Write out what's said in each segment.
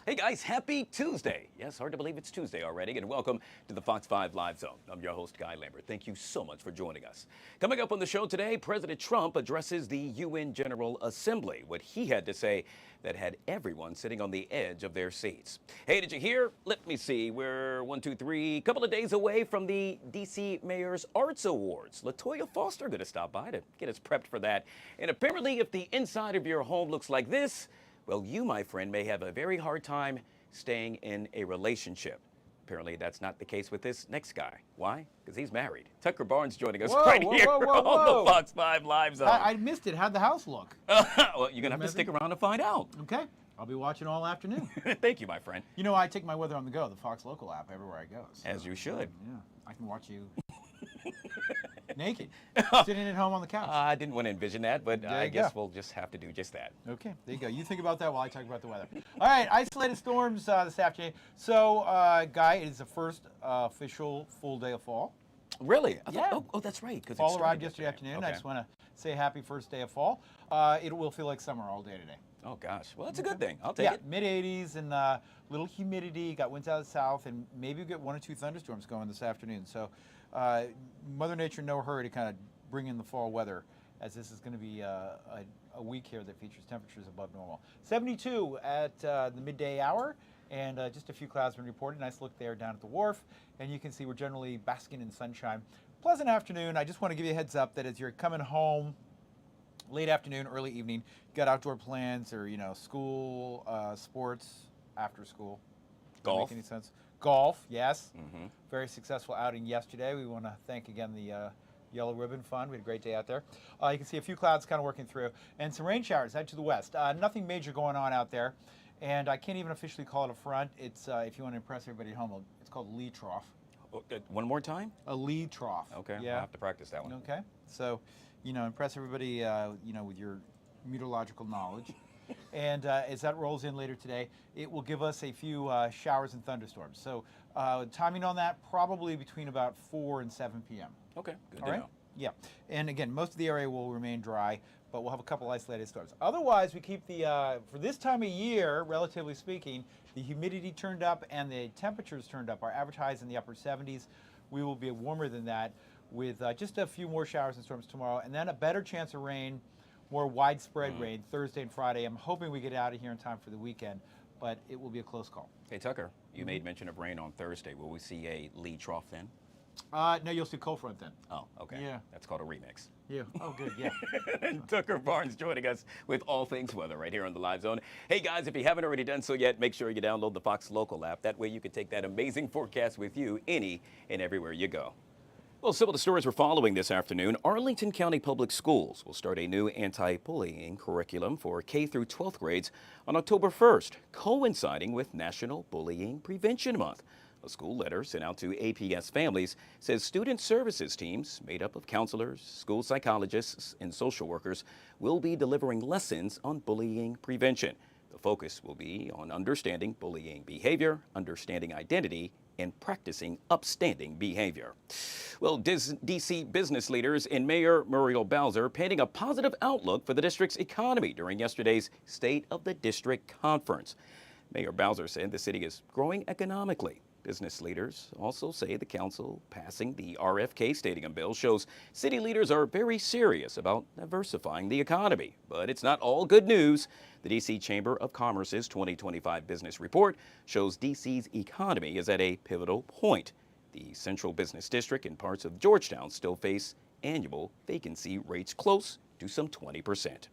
Hey guys, happy Tuesday. Yes, hard to believe it's Tuesday already, and welcome to the Fox 5 Live Zone. I'm your host, Guy Lambert. Thank you so much for joining us. Coming up on the show today, President Trump addresses the UN General Assembly, what he had to say that had everyone sitting on the edge of their seats. Hey, did you hear? Let me see. We're a couple of days away from the D.C. Mayor's Arts Awards. LaToya Foster going to stop by to get us prepped for that. And apparently, if the inside of your home looks like this, well, you, my friend, may have a very hard time staying in a relationship. Apparently, that's not the case with this next guy. Why? Because he's married. Tucker Barnes joining us right here on the Fox 5 Live Zone. I missed it. How'd the house look? Well, you're going to have to stick around to find out. Okay. I'll be watching all afternoon. Thank you, my friend. You know, I take my weather on the go, the Fox local app, everywhere I go. So, as you should. Yeah. I can watch you naked, sitting at home on the couch. I didn't want to envision that, but I guess we'll just have to do just that. Okay, there you go. You think about that while I talk about the weather. All right, isolated storms this afternoon. So, Guy, it is the first official full day of fall. Really? Yeah. Oh, that's right. Fall arrived yesterday afternoon. Okay. I just want to say happy first day of fall. It will feel like summer all day today. Oh, gosh. Well, that's a good thing. I'll take it. Mid-80s and little humidity. Got winds out of the south, and maybe we'll get 1 or 2 thunderstorms going this afternoon. So Mother Nature in no hurry to kind of bring in the fall weather, as this is going to be a week here that features temperatures above normal. 72 at the midday hour, and just a few clouds been reported. Nice look there down at the wharf, and you can see we're generally basking in sunshine. Pleasant afternoon. I just want to give you a heads up that as you're coming home, late afternoon, early evening, you got outdoor plans or, school, sports, after school. Golf. Make any sense? Golf, yes. Mm-hmm. Very successful outing yesterday. We want to thank again the Yellow Ribbon Fund. We had a great day out there. You can see a few clouds kind of working through, and some rain showers out to the west. Nothing major going on out there, and I can't even officially call it a front. It's, if you want to impress everybody at home, it's called a lee trough. One more time? A lee trough. Okay, yeah. I'll have to practice that one. Okay, so, impress everybody, with your meteorological knowledge. And as that rolls in later today, it will give us a few showers and thunderstorms. So timing on that, probably between about 4 and 7 p.m. Okay, good to know. Yeah, and again, most of the area will remain dry, but we'll have a couple isolated storms. Otherwise, we keep the, for this time of year, relatively speaking, the humidity turned up and the temperatures turned up. Our average highs in the upper 70s. We will be warmer than that with just a few more showers and storms tomorrow, and then a better chance of rain, more widespread rain Thursday and Friday. I'm hoping we get out of here in time for the weekend, but it will be a close call. Hey, Tucker, you made mention of rain on Thursday. Will we see a lee trough then? No, you'll see cold front then. Oh, okay. Yeah. That's called a remix. Yeah. Oh, good. Yeah. And Tucker Barnes joining us with all things weather right here on the Live Zone. Hey, guys, if you haven't already done so yet, make sure you download the Fox Local app. That way you can take that amazing forecast with you any and everywhere you go. Well, some of the stories we're following this afternoon. Arlington County Public Schools will start a new anti-bullying curriculum for K through 12th grades on October 1st, coinciding with National Bullying Prevention Month. A school letter sent out to APS families says student services teams made up of counselors, school psychologists, and social workers will be delivering lessons on bullying prevention. The focus will be on understanding bullying behavior, understanding identity, and practicing upstanding behavior. Well, D.C. business leaders and Mayor Muriel Bowser painting a positive outlook for the district's economy during yesterday's State of the District Conference. Mayor Bowser said the city is growing economically. Business leaders also say the council passing the RFK Stadium bill shows city leaders are very serious about diversifying the economy. But it's not all good news. The D.C. Chamber of Commerce's 2025 business report shows D.C.'s economy is at a pivotal point. The central business district and parts of Georgetown still face annual vacancy rates close to some 20%.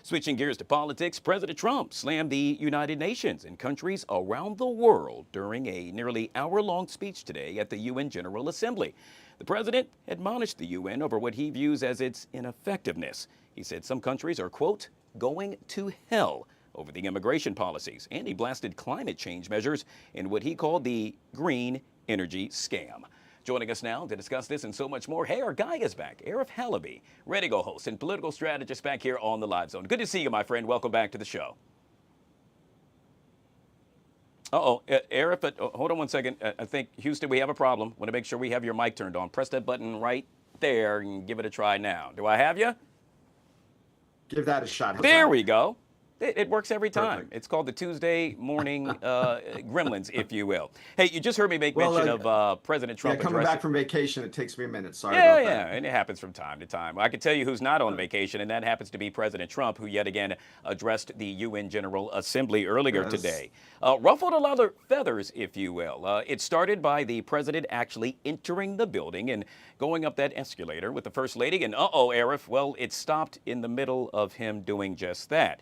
Switching gears to politics, President Trump slammed the United Nations and countries around the world during a nearly hour-long speech today at the UN General Assembly. The president admonished the UN over what he views as its ineffectiveness. He said some countries are, quote, going to hell over the immigration policies, and he blasted climate change measures in what he called the green energy scam. Joining us now to discuss this and so much more, hey, our guy is back, Arif Halaby, radio host and political strategist back here on the Live Zone. Good to see you, my friend. Welcome back to the show. Arif, hold on one second. I think, Houston, we have a problem. Want to make sure we have your mic turned on. Press that button right there and give it a try now. Do I have you? Give that a shot. There we go. It works every time. Perfect. It's called the Tuesday morning gremlins, if you will. Hey, you just heard me make Well, mention of President yeah, Trump coming addressing. back from vacation, it takes me a minute. Sorry Yeah, about yeah, that. and it happens from time to time. Well, I can tell you who's not on vacation, and that happens to be President Trump, who yet again addressed the UN General Assembly earlier Yes. today. Ruffled a lot of feathers, if you will. It started by the president actually entering the building and going up that escalator with the First Lady, and Arif, well, it stopped in the middle of him doing just that.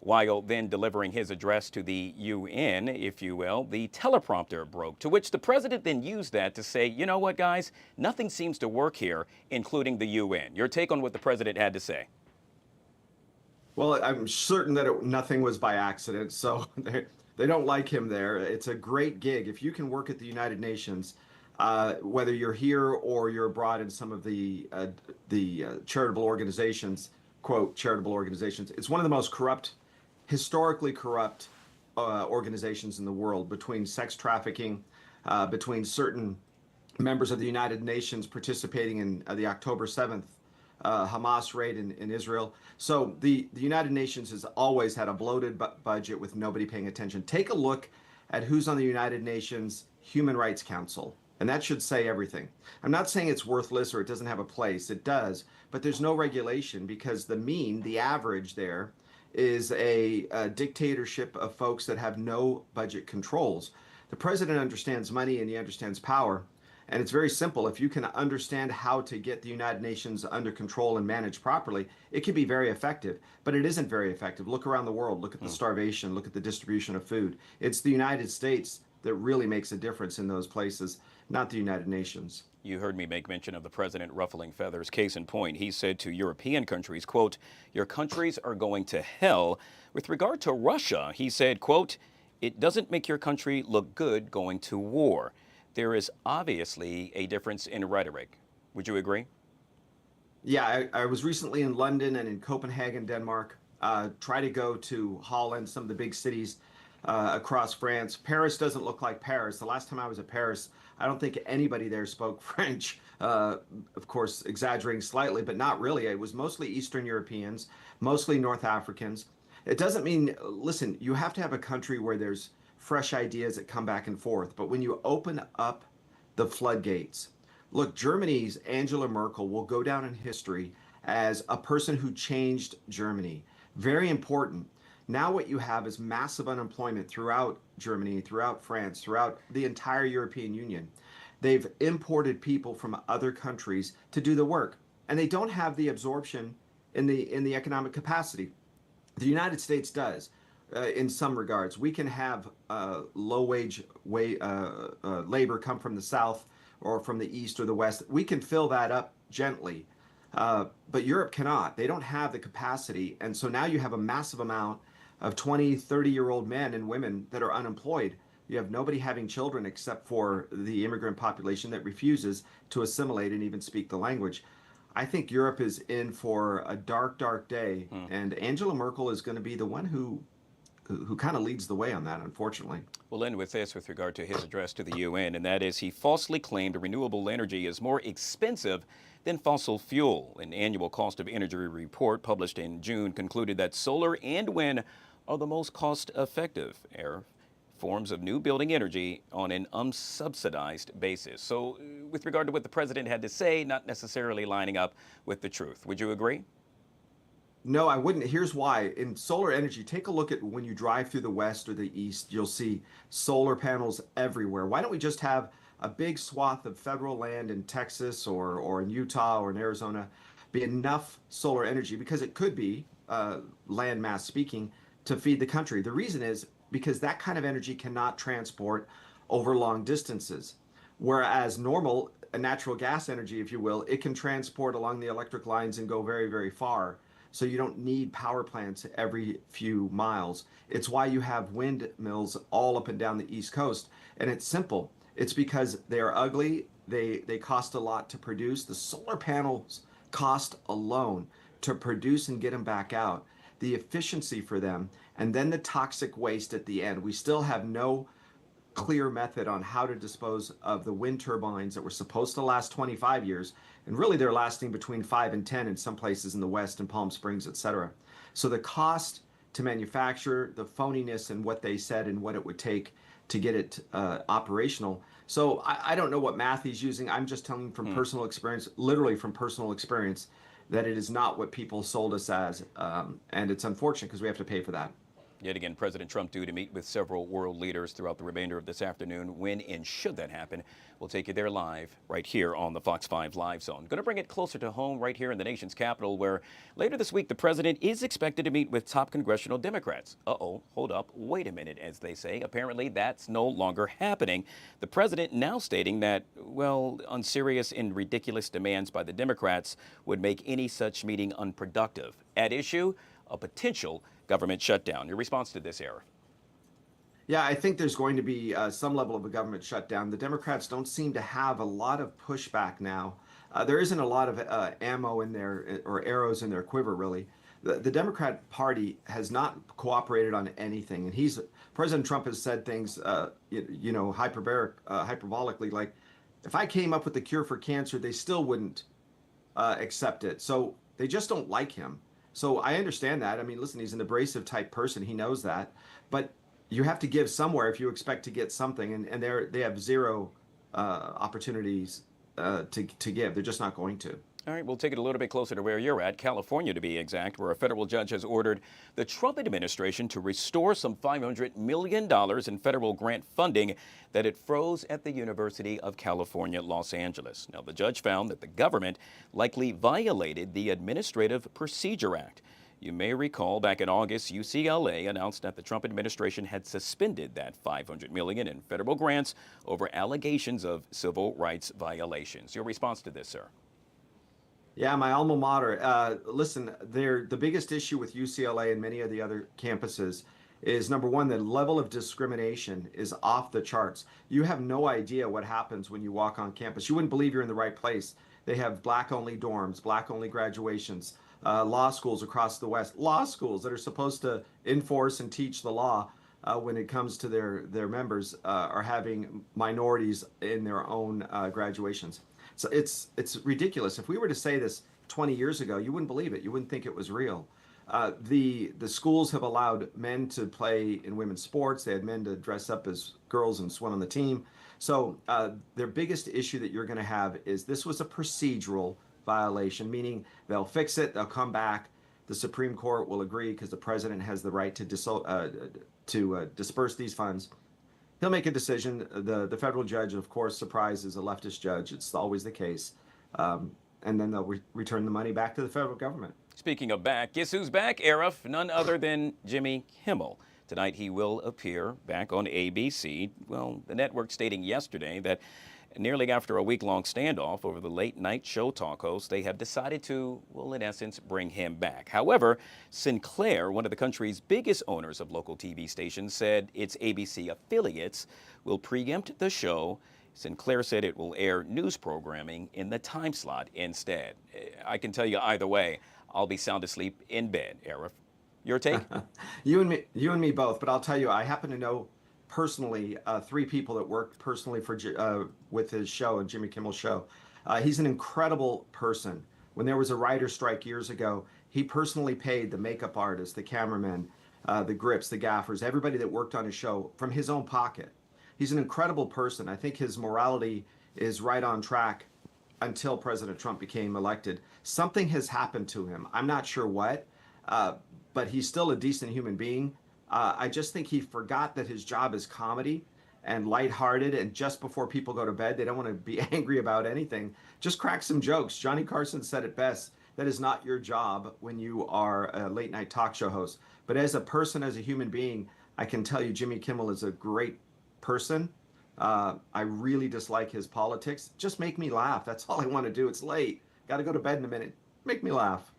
While then delivering his address to the UN, if you will, the teleprompter broke, to which the president then used that to say, you know what, guys, nothing seems to work here, including the UN. Your take on what the president had to say? Well, I'm certain that nothing was by accident, so they don't like him there. It's a great gig. If you can work at the United Nations, whether you're here or you're abroad in some of the charitable organizations, quote, charitable organizations, it's one of the most historically corrupt organizations in the world, between sex trafficking, between certain members of the United Nations participating in the October 7th Hamas raid in Israel. So the United Nations has always had a bloated budget with nobody paying attention. Take a look at who's on the United Nations Human Rights Council, and that should say everything. I'm not saying it's worthless or it doesn't have a place. It does, but there's no regulation, because the average there is a dictatorship of folks that have no budget controls. The president understands money and he understands power. And it's very simple. If you can understand how to get the United Nations under control and managed properly, it can be very effective. But it isn't very effective. Look around the world. Look at the starvation. Look at the distribution of food. It's the United States that really makes a difference in those places, not the United Nations. You heard me make mention of the president ruffling feathers. Case in point, he said to European countries, quote, your countries are going to hell. With regard to Russia, he said, quote, it doesn't make your country look good going to war. There is obviously a difference in rhetoric. Would you agree? Yeah, I was recently in London and in Copenhagen, Denmark. Try to go to Holland, some of the big cities across France. Paris doesn't look like Paris. The last time I was at Paris, I don't think anybody there spoke French. Of course, exaggerating slightly, but not really. It was mostly Eastern Europeans, mostly North Africans. It doesn't mean, listen, you have to have a country where there's fresh ideas that come back and forth. But when you open up the floodgates, look, Germany's Angela Merkel will go down in history as a person who changed Germany. Very important. Now what you have is massive unemployment throughout Germany, throughout France, throughout the entire European Union. They've imported people from other countries to do the work, and they don't have the absorption in the economic capacity. The United States does. In some regards, we can have low-wage labor come from the South or from the East or the West. We can fill that up gently, but Europe cannot. They don't have the capacity, and so now you have a massive amount of 20, 30-year-old men and women that are unemployed. You have nobody having children except for the immigrant population that refuses to assimilate and even speak the language. I think Europe is in for a dark, dark day, and Angela Merkel is going to be the one who kind of leads the way on that, unfortunately. We'll end with this with regard to his address to the UN, and that is he falsely claimed renewable energy is more expensive than fossil fuel. An annual cost of energy report published in June concluded that solar and wind are the most cost-effective forms of new building energy on an unsubsidized basis. So with regard to what the president had to say, not necessarily lining up with the truth. Would you agree? No, I wouldn't. Here's why. In solar energy, take a look at when you drive through the West or the East, you'll see solar panels everywhere. Why don't we just have a big swath of federal land in Texas or in Utah or in Arizona be enough solar energy, because it could be, land mass speaking, to feed the country. The reason is because that kind of energy cannot transport over long distances. Whereas normal, natural gas energy, if you will, it can transport along the electric lines and go very, very far. So you don't need power plants every few miles. It's why you have windmills all up and down the East Coast. And it's simple. It's because they are ugly. They cost a lot to produce. The solar panels cost alone to produce and get them back out. The efficiency for them, and then the toxic waste at the end. We still have no clear method on how to dispose of the wind turbines that were supposed to last 25 years, and really they're lasting between 5 and 10 in some places in the West and Palm Springs, etc. So the cost to manufacture, the phoniness and what they said and what it would take to get it operational. So I don't know what math he's using. I'm just telling from personal experience, literally from personal experience, that it is not what people sold us as. And it's unfortunate because we have to pay for that. Yet again, President Trump due to meet with several world leaders throughout the remainder of this afternoon. When and should that happen, we'll take you there live right here on the Fox 5 Live Zone. Going to bring it closer to home right here in the nation's capital, where later this week the president is expected to meet with top congressional Democrats. Uh-oh, hold up, wait a minute, as they say. Apparently that's no longer happening. The president now stating that, well, unserious and ridiculous demands by the Democrats would make any such meeting unproductive. At issue, a potential government shutdown. Your response to this, Arif? Yeah, I think there's going to be some level of a government shutdown. The Democrats don't seem to have a lot of pushback now. There isn't a lot of ammo in there or arrows in their quiver, really. The Democrat Party has not cooperated on anything, and President Trump has said things, hyperbolically, like, if I came up with the cure for cancer, they still wouldn't accept it. So they just don't like him. So I understand that. I mean, listen, he's an abrasive type person. He knows that. But you have to give somewhere if you expect to get something. And they have zero opportunities to give. They're just not going to. All right, we'll take it a little bit closer to where you're at, California to be exact, where a federal judge has ordered the Trump administration to restore some $500 million in federal grant funding that it froze at the University of California, Los Angeles. Now, the judge found that the government likely violated the Administrative Procedure Act. You may recall back in August, UCLA announced that the Trump administration had suspended that $500 million in federal grants over allegations of civil rights violations. Your response to this, sir? Yeah, my alma mater. Listen, the biggest issue with UCLA and many of the other campuses is, number one, the level of discrimination is off the charts. You have no idea what happens when you walk on campus. You wouldn't believe you're in the right place. They have black-only dorms, black-only graduations, law schools across the West, law schools that are supposed to enforce and teach the law when it comes to their members are having minorities in their own graduations. So it's ridiculous. If we were to say this 20 years ago, you wouldn't believe it. You wouldn't think it was real. The schools have allowed men to play in women's sports. They had men to dress up as girls and swim on the team. So their biggest issue that you're going to have is this was a procedural violation, meaning they'll fix it, they'll come back. The Supreme Court will agree because the president has the right to disperse these funds. He'll make a decision. The federal judge, of course, surprises a leftist judge. It's always the case. And then they'll return the money back to the federal government. Speaking of back, guess who's back, Arif? None other than Jimmy Kimmel. Tonight he will appear back on ABC. Well, the network stating yesterday that nearly after a week-long standoff over the late-night show talk host, they have decided to, well, in essence, bring him back. However, Sinclair, one of the country's biggest owners of local TV stations, said its ABC affiliates will preempt the show. Sinclair said it will air news programming in the time slot instead. I can tell you either way, I'll be sound asleep in bed. Arif, your take? You and me both. But I'll tell you, I happen to know personally 3 people that worked personally with his show and Jimmy Kimmel's show. He's an incredible person. When there was a writer strike years ago, he personally paid the makeup artist, the cameraman, the grips, the gaffers, everybody that worked on his show from his own pocket. He's an incredible person. I think his morality is right on track until President Trump became elected. Something has happened to him. I'm not sure what, but he's still a decent human being. I just think he forgot that his job is comedy and lighthearted, and just before people go to bed, they don't want to be angry about anything. Just crack some jokes. Johnny Carson said it best. That is not your job when you are a late night talk show host. But as a person, as a human being, I can tell you Jimmy Kimmel is a great person. I really dislike his politics. Just make me laugh. That's all I want to do. It's late. Got to go to bed in a minute. Make me laugh.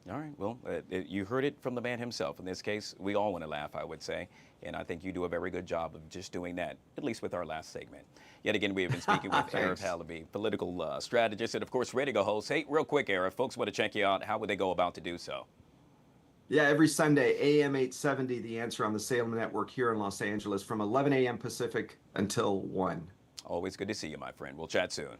All right, well, you heard it from the man himself. In this case, we all want to laugh, I would say, and I think you do a very good job of just doing that, at least with our last segment. Yet again, we have been speaking with Arif Halaby, political strategist and, of course, radio host. Hey, real quick, Arif, folks want to check you out. How would they go about to do so? Yeah, every Sunday, AM 870, The Answer on the Salem Network here in Los Angeles from 11 a.m. Pacific until 1. Always good to see you, my friend. We'll chat soon.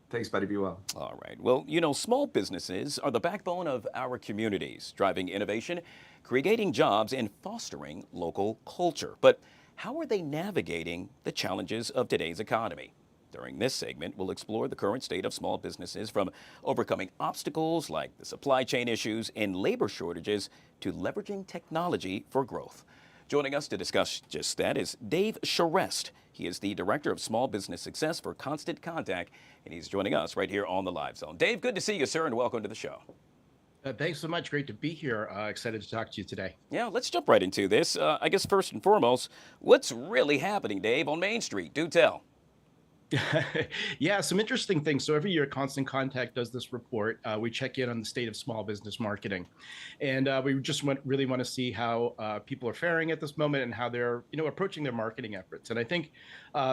Thanks, buddy. Be well. All right. Well, small businesses are the backbone of our communities, driving innovation, creating jobs, and fostering local culture. But how are they navigating the challenges of today's economy? During this segment, we'll explore the current state of small businesses, from overcoming obstacles like the supply chain issues and labor shortages to leveraging technology for growth. Joining us to discuss just that is Dave Charest. He is the Director of Small Business Success for Constant Contact, and he's joining us right here on the Live Zone. Dave, good to see you, sir, and welcome to the show. Thanks so much. Great to be here. Excited to talk to you today. Yeah, let's jump right into this. I guess first and foremost, what's really happening, Dave, on Main Street? Do tell. Yeah, some interesting things. So every year, Constant Contact does this report. We check in on the state of small business marketing, and we just really want to see how people are faring at this moment and how they're, approaching their marketing efforts. And I think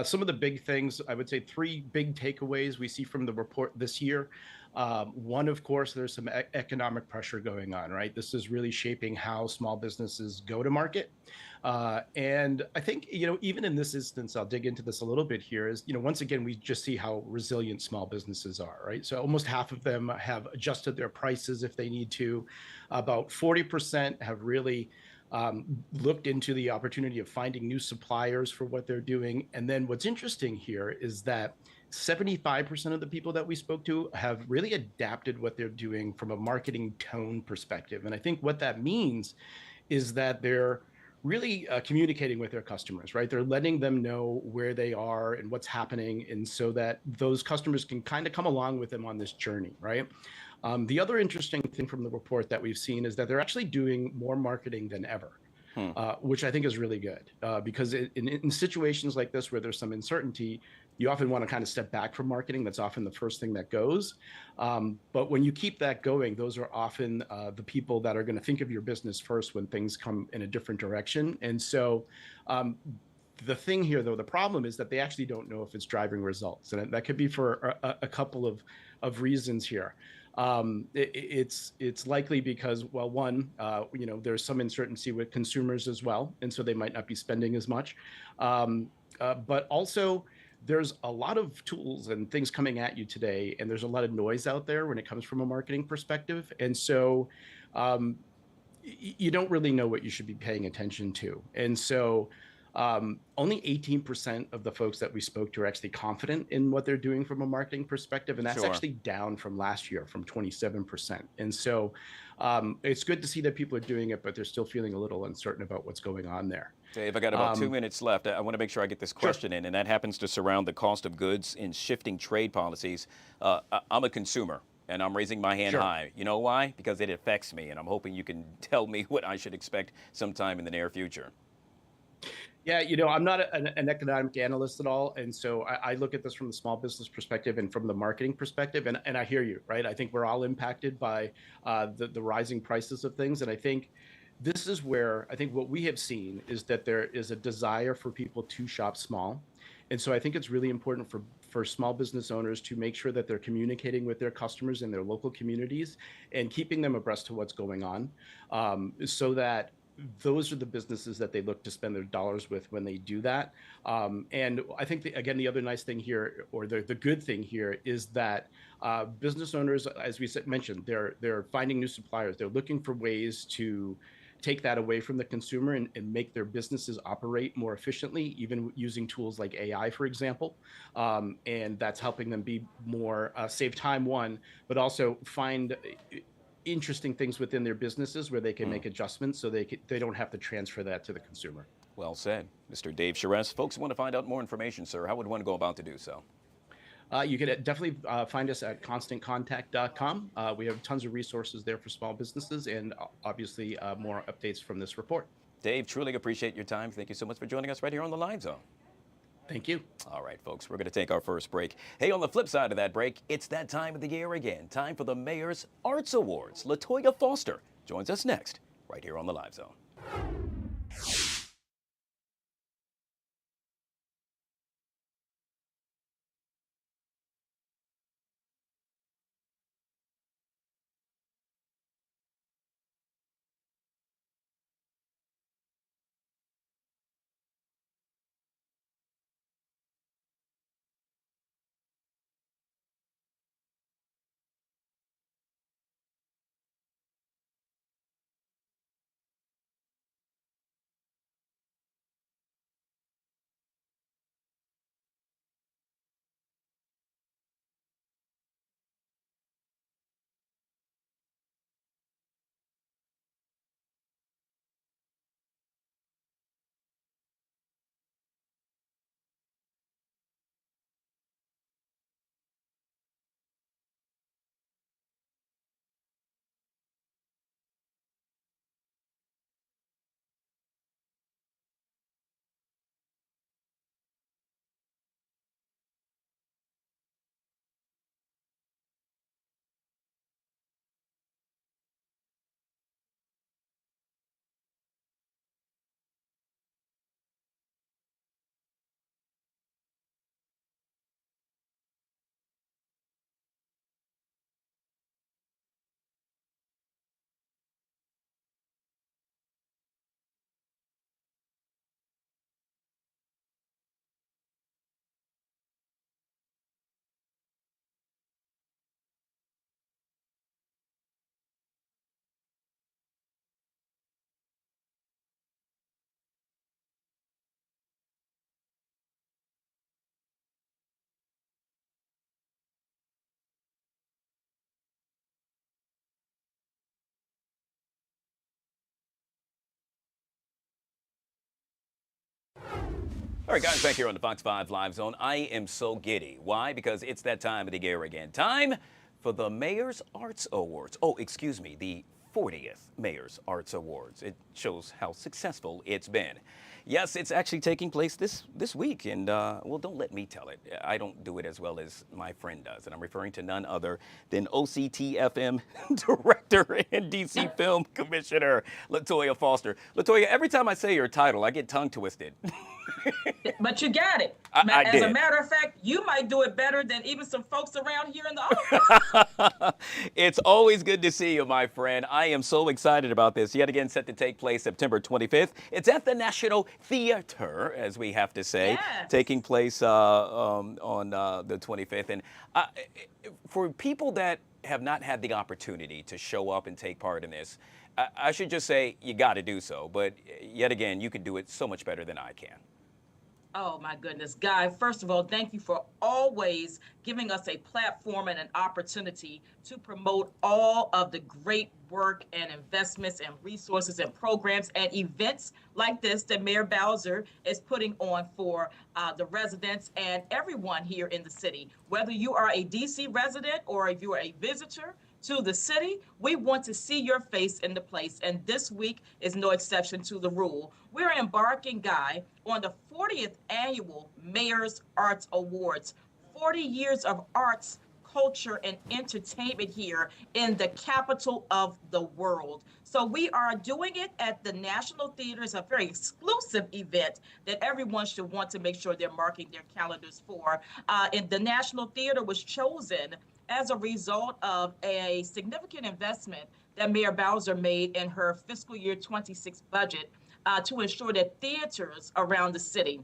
some of the big things, I would say, three big takeaways we see from the report this year. One, of course, there's some economic pressure going on, right? This is really shaping how small businesses go to market. And I think, even in this instance, I'll dig into this a little bit here, is, once again, we just see how resilient small businesses are, right? So almost half of them have adjusted their prices if they need to. About 40% have really looked into the opportunity of finding new suppliers for what they're doing. And then what's interesting here is that 75% of the people that we spoke to have really adapted what they're doing from a marketing tone perspective. And I think what that means is that they're really communicating with their customers, right? They're letting them know where they are and what's happening, and so that those customers can kind of come along with them on this journey, right? The other interesting thing from the report that we've seen is that they're actually doing more marketing than ever. Which I think is really good, because in situations like this where there's some uncertainty, you often want to kind of step back from marketing. That's often the first thing that goes. But when you keep that going, those are often the people that are going to think of your business first when things come in a different direction. And so the thing here, though, the problem is that they actually don't know if it's driving results. And that could be for a couple of reasons here. It's likely because, well, one, there's some uncertainty with consumers as well, and so they might not be spending as much. But also, there's a lot of tools and things coming at you today, and there's a lot of noise out there when it comes from a marketing perspective. And so you don't really know what you should be paying attention to. And so only 18% of the folks that we spoke to are actually confident in what they're doing from a marketing perspective. And that's actually down from last year, from 27%. And so it's good to see that people are doing it, but they're still feeling a little uncertain about what's going on there. Dave, I got about 2 minutes left. I want to make sure I get this question in, and that happens to surround the cost of goods and shifting trade policies. I'm a consumer, and I'm raising my hand high. You know why? Because it affects me, and I'm hoping you can tell me what I should expect sometime in the near future. Yeah, I'm not an economic analyst at all. And so I look at this from the small business perspective and from the marketing perspective. And I hear you, right? I think we're all impacted by the rising prices of things. And I think this is where I think what we have seen is that there is a desire for people to shop small. And so I think it's really important for small business owners to make sure that they're communicating with their customers in their local communities and keeping them abreast to what's going on, so that those are the businesses that they look to spend their dollars with when they do that. And I think, again, the other nice thing here, or the good thing here, is that business owners, as we mentioned, they're finding new suppliers. They're looking for ways to take that away from the consumer and make their businesses operate more efficiently, even using tools like AI, for example. And that's helping them be more save time, one, but also find interesting things within their businesses where they can make adjustments so they don't have to transfer that to the consumer. Well said. Mr. Dave Charest. Folks want to find out more information, sir. How would one go about to do so? You can definitely find us at constantcontact.com. We have tons of resources there for small businesses, and obviously more updates from this report. Dave, truly appreciate your time. Thank you so much for joining us right here on the Live Zone. Thank you. All right, folks, we're going to take our first break. Hey, on the flip side of that break, it's that time of the year again. Time for the Mayor's Arts Awards. LaToya Foster joins us next, right here on the Live Zone. All right, guys, back here on the Fox 5 Live Zone. I am so giddy. Why? Because it's that time of the year again. Time for the Mayor's Arts Awards. Oh, excuse me, the 40th Mayor's Arts Awards. It shows how successful it's been. Yes, it's actually taking place this week, and well, don't let me tell it. I don't do it as well as my friend does, and I'm referring to none other than OCTFM Director and DC Film Commissioner Latoya Foster. Latoya, every time I say your title, I get tongue twisted. But you got it. I As did. a matter of fact, you might do it better than even some folks around here in the office. It's always good to see you, my friend. I am so excited about this. Yet again, set to take place September 25th. It's at the National Theater, as we have to say, Yes. taking place on the 25th. And for people that have not had the opportunity to show up and take part in this, I should just say you got to do so. But yet again, you can do it so much better than I can. Oh my goodness, Guy, first of all, thank you for always giving us a platform and an opportunity to promote all of the great work and investments and resources and programs and events like this that Mayor Bowser is putting on for the residents and everyone here in the city. Whether you are a DC resident or if you are a visitor to the city, we want to see your face in the place, and this week is no exception to the rule. We're embarking, Guy, on the 40th annual Mayor's Arts Awards. 40 years of arts, culture, and entertainment here in the capital of the world. So we are doing it at the National Theater. It's a very exclusive event that everyone should want to make sure they're marking their calendars for. And the National Theater was chosen as a result of a significant investment that Mayor Bowser made in her fiscal year 26 budget to ensure that theaters around the city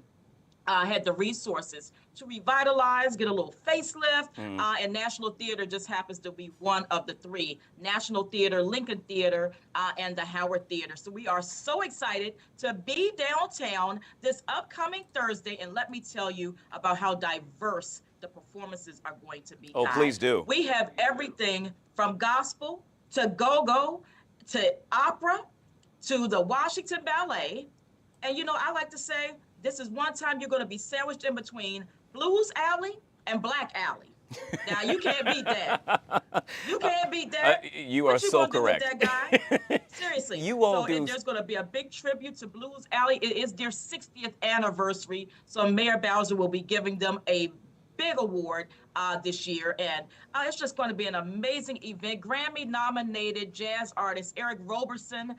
had the resources to revitalize, get a little facelift, and National Theater just happens to be one of the three: National Theater, Lincoln Theater, and the Howard Theater. So we are so excited to be downtown this upcoming Thursday, and let me tell you about how diverse the performances are going to be. Oh, Guy. please do. We have everything from gospel to go-go to opera to the Washington Ballet. And you know, I like to say, this is one time you're going to be sandwiched in between Blues Alley and Black Alley. Now, you can't beat that. You can't beat that. You are so correct. What you gonna do with that, Guy? Seriously. You won't do. And there's going to be a big tribute to Blues Alley. It is their 60th anniversary, so Mayor Bowser will be giving them a big award this year, and it's just going to be an amazing event. Grammy-nominated jazz artist Eric Roberson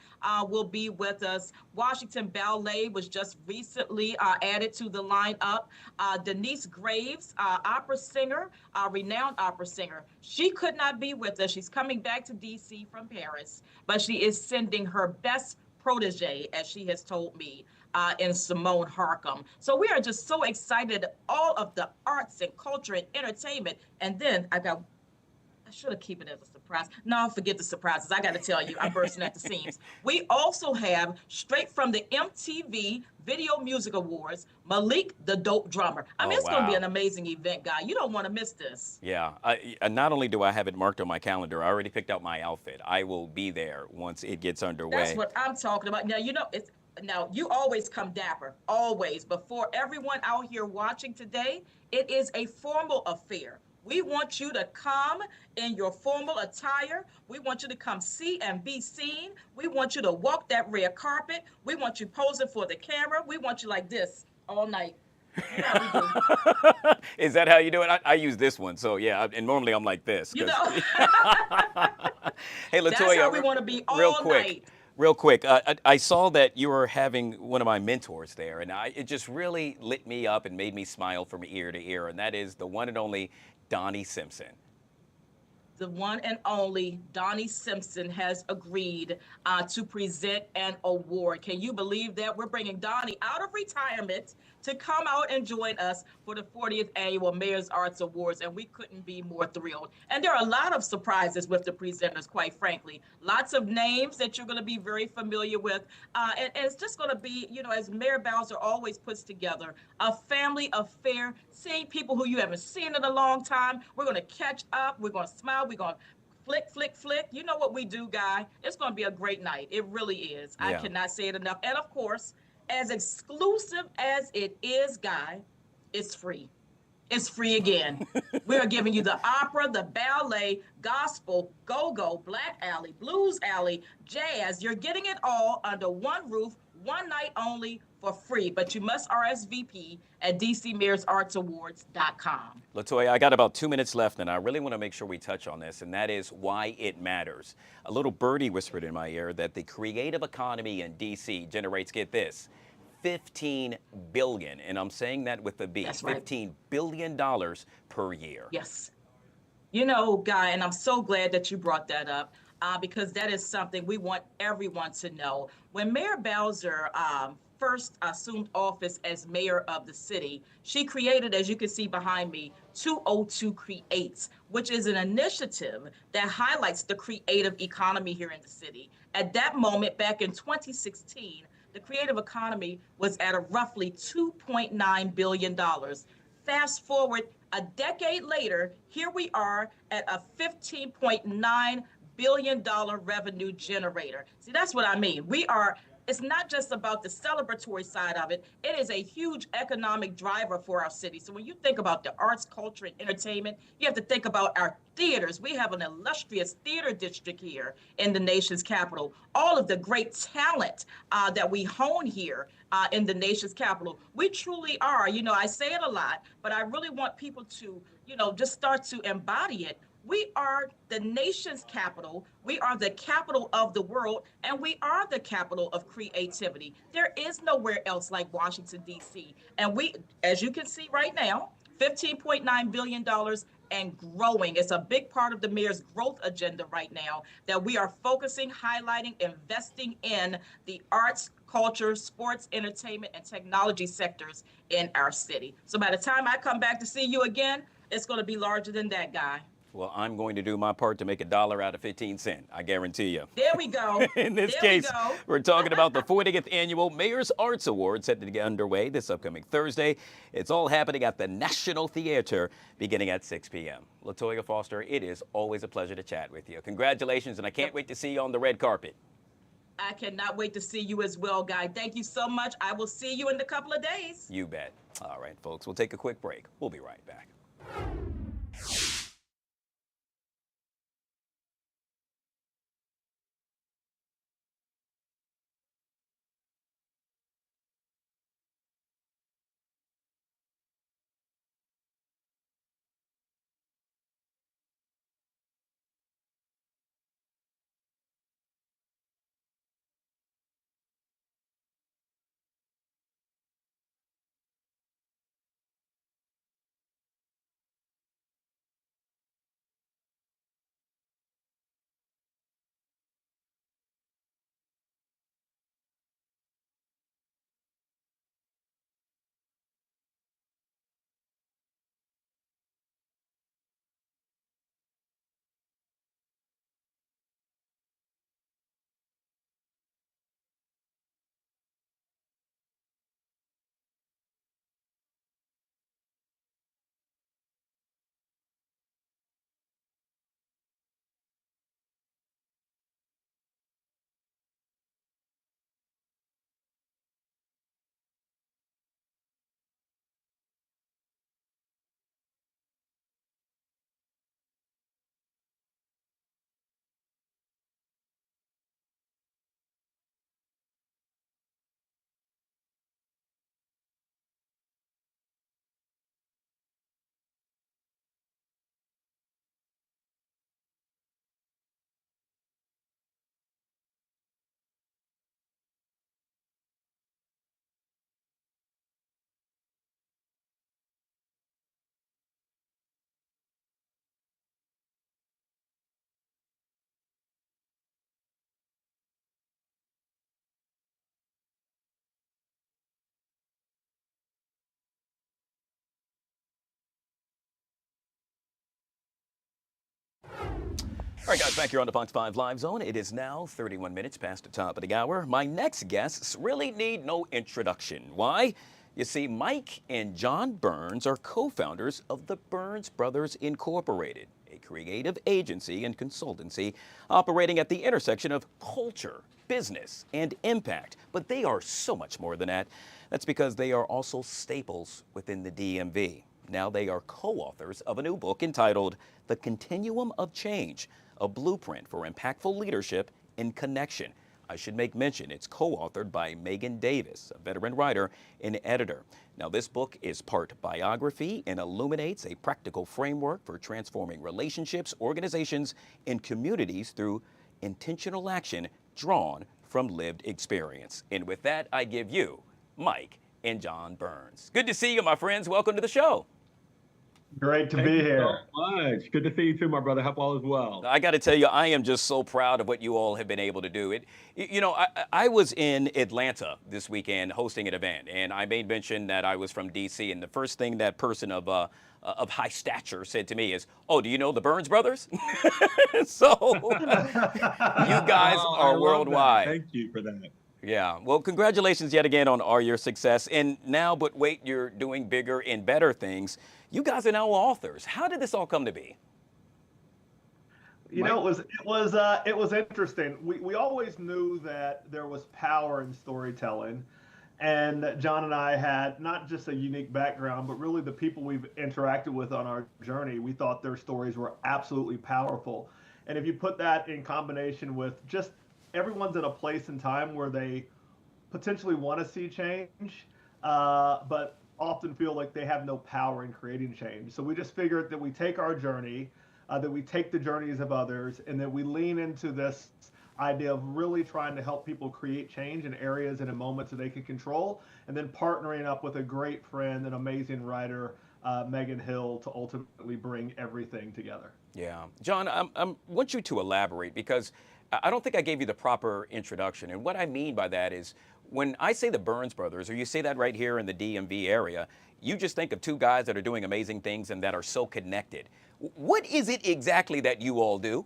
will be with us. Washington Ballet was just recently added to the lineup. Denise Graves, opera singer, renowned opera singer. She could not be with us. She's coming back to D.C. from Paris, but she is sending her best protege, as she has told me, in Simone Harcum. So we are just so excited, all of the arts and culture and entertainment. And then I should have kept it as a surprise. No, forget the surprises. I got to tell you, I'm bursting at the seams. We also have, straight from the MTV Video Music Awards, Malik the Dope Drummer. I mean, it's going to be an amazing event, Guy. You don't want to miss this. Yeah. Not only do I have it marked on my calendar, I already picked out my outfit. I will be there once it gets underway. That's what I'm talking about. Now, you know, now, you always come dapper, always. But for everyone out here watching today, it is a formal affair. We want you to come in your formal attire. We want you to come see and be seen. We want you to walk that red carpet. We want you posing for the camera. We want you like this all night. You know how we do. Is that how you do it? I use this one, so yeah. And normally I'm like this. You know, Hey, Latoya, that's how we want to be all night. Real quick, I saw that you were having one of my mentors there, and it just really lit me up and made me smile from ear to ear, and that is the one and only Donnie Simpson. The one and only Donnie Simpson has agreed to present an award. Can you believe that? We're bringing Donnie out of retirement to come out and join us for the 40th annual Mayor's Arts Awards, and we couldn't be more thrilled. And there are a lot of surprises with the presenters, quite frankly. Lots of names that you're going to be very familiar with, and it's just going to be, you know, as Mayor Bowser always puts together, a family affair, seeing people who you haven't seen in a long time. We're going to catch up, we're going to smile, we're going to flick, flick, flick. You know what we do, Guy. It's going to be a great night. It really is. Yeah. I cannot say it enough. And of course, As exclusive as it is, Guy, it's free. It's free again. We are giving you the opera, the ballet, gospel, go-go, black alley, blues alley, jazz. You're getting it all under one roof, one night only for free. But you must RSVP at dcmayorsartsawards.com. Latoya, I got about 2 minutes left, and I really want to make sure we touch on this, and that is why it matters. A little birdie whispered in my ear that the creative economy in D.C. generates, get this, $15 billion, and I'm saying that with a B, That's right. $15 billion per year. Yes. You know, Guy, and I'm so glad that you brought that up because that is something we want everyone to know. When Mayor Bowser first assumed office as mayor of the city, she created, as you can see behind me, 202 Creates, which is an initiative that highlights the creative economy here in the city. At that moment, back in 2016, the creative economy was at a roughly $2.9 billion. Fast forward a decade later, here we are at a $15.9 billion revenue generator. See, that's what I mean. It's not just about the celebratory side of it. It is a huge economic driver for our city. So when you think about the arts, culture, and entertainment, you have to think about our theaters. We have an illustrious theater district here in the nation's capital. All of the great talent that we hone here in the nation's capital. We truly are, I say it a lot, but I really want people to, just start to embody it. We are the nation's capital. We are the capital of the world, and we are the capital of creativity. There is nowhere else like Washington, D.C. And we, as you can see right now, $15.9 billion and growing. It's a big part of the mayor's growth agenda right now that we are focusing, highlighting, investing in the arts, culture, sports, entertainment, and technology sectors in our city. So by the time I come back to see you again, it's going to be larger than that, Guy. Well, I'm going to do my part to make $1 out of 15 cents. I guarantee you. There we go. In this case, we're talking about the 40th Annual Mayor's Arts Awards set to get underway this upcoming Thursday. It's all happening at the National Theater beginning at 6 p.m. Latoya Foster, it is always a pleasure to chat with you. Congratulations, and I can't wait to see you on the red carpet. I cannot wait to see you as well, Guy. Thank you so much. I will see you in a couple of days. You bet. All right, folks, we'll take a quick break. We'll be right back. All right, guys, back here on the Fox 5 Live Zone. It is now 31 minutes past the top of the hour. My next guests really need no introduction. Why? You see, Mike and John Burns are co-founders of the Burns Brothers Incorporated, a creative agency and consultancy operating at the intersection of culture business, and impact. But they are so much more than that. That's because they are also staples within the DMV. Now they are co-authors of a new book entitled The Continuum of Change, a blueprint for impactful leadership in connection. I should make mention it's co-authored by Megan Davis, a veteran writer and editor. Now this book is part biography and illuminates a practical framework for transforming relationships, organizations, and communities through intentional action drawn from lived experience. And with that, I give you Mike and John Burns. Good to see you, my friends. Welcome to the show. Great to be here. Thank you so much. Good to see you too, my brother. Hope all is well. I got to tell you, I am just so proud of what you all have been able to do. I was in Atlanta this weekend hosting an event, and I made mention that I was from D.C., and the first thing that person of high stature said to me is, "Oh, do you know the Burns brothers?" So you guys are worldwide. Thank you for that. Yeah, well, congratulations yet again on all your success. And now, but wait, you're doing bigger and better things. You guys are now authors. How did this all come to be? You know, it was interesting. We always knew that there was power in storytelling, and that John and I had not just a unique background, but really the people we've interacted with on our journey. We thought their stories were absolutely powerful. And if you put that in combination with just everyone's in a place and time where they potentially want to see change, but often feel like they have no power in creating change. So we just figured that we take our journey, that we take the journeys of others, and that we lean into this idea of really trying to help people create change in areas and in moments that they can control, and then partnering up with a great friend and amazing writer, Megan Hill, to ultimately bring everything together. Yeah. John, I want you to elaborate, because I don't think I gave you the proper introduction. And what I mean by that is, when I say the Burns brothers, or you say that right here in the DMV area, you just think of two guys that are doing amazing things and that are so connected. What is it exactly that you all do?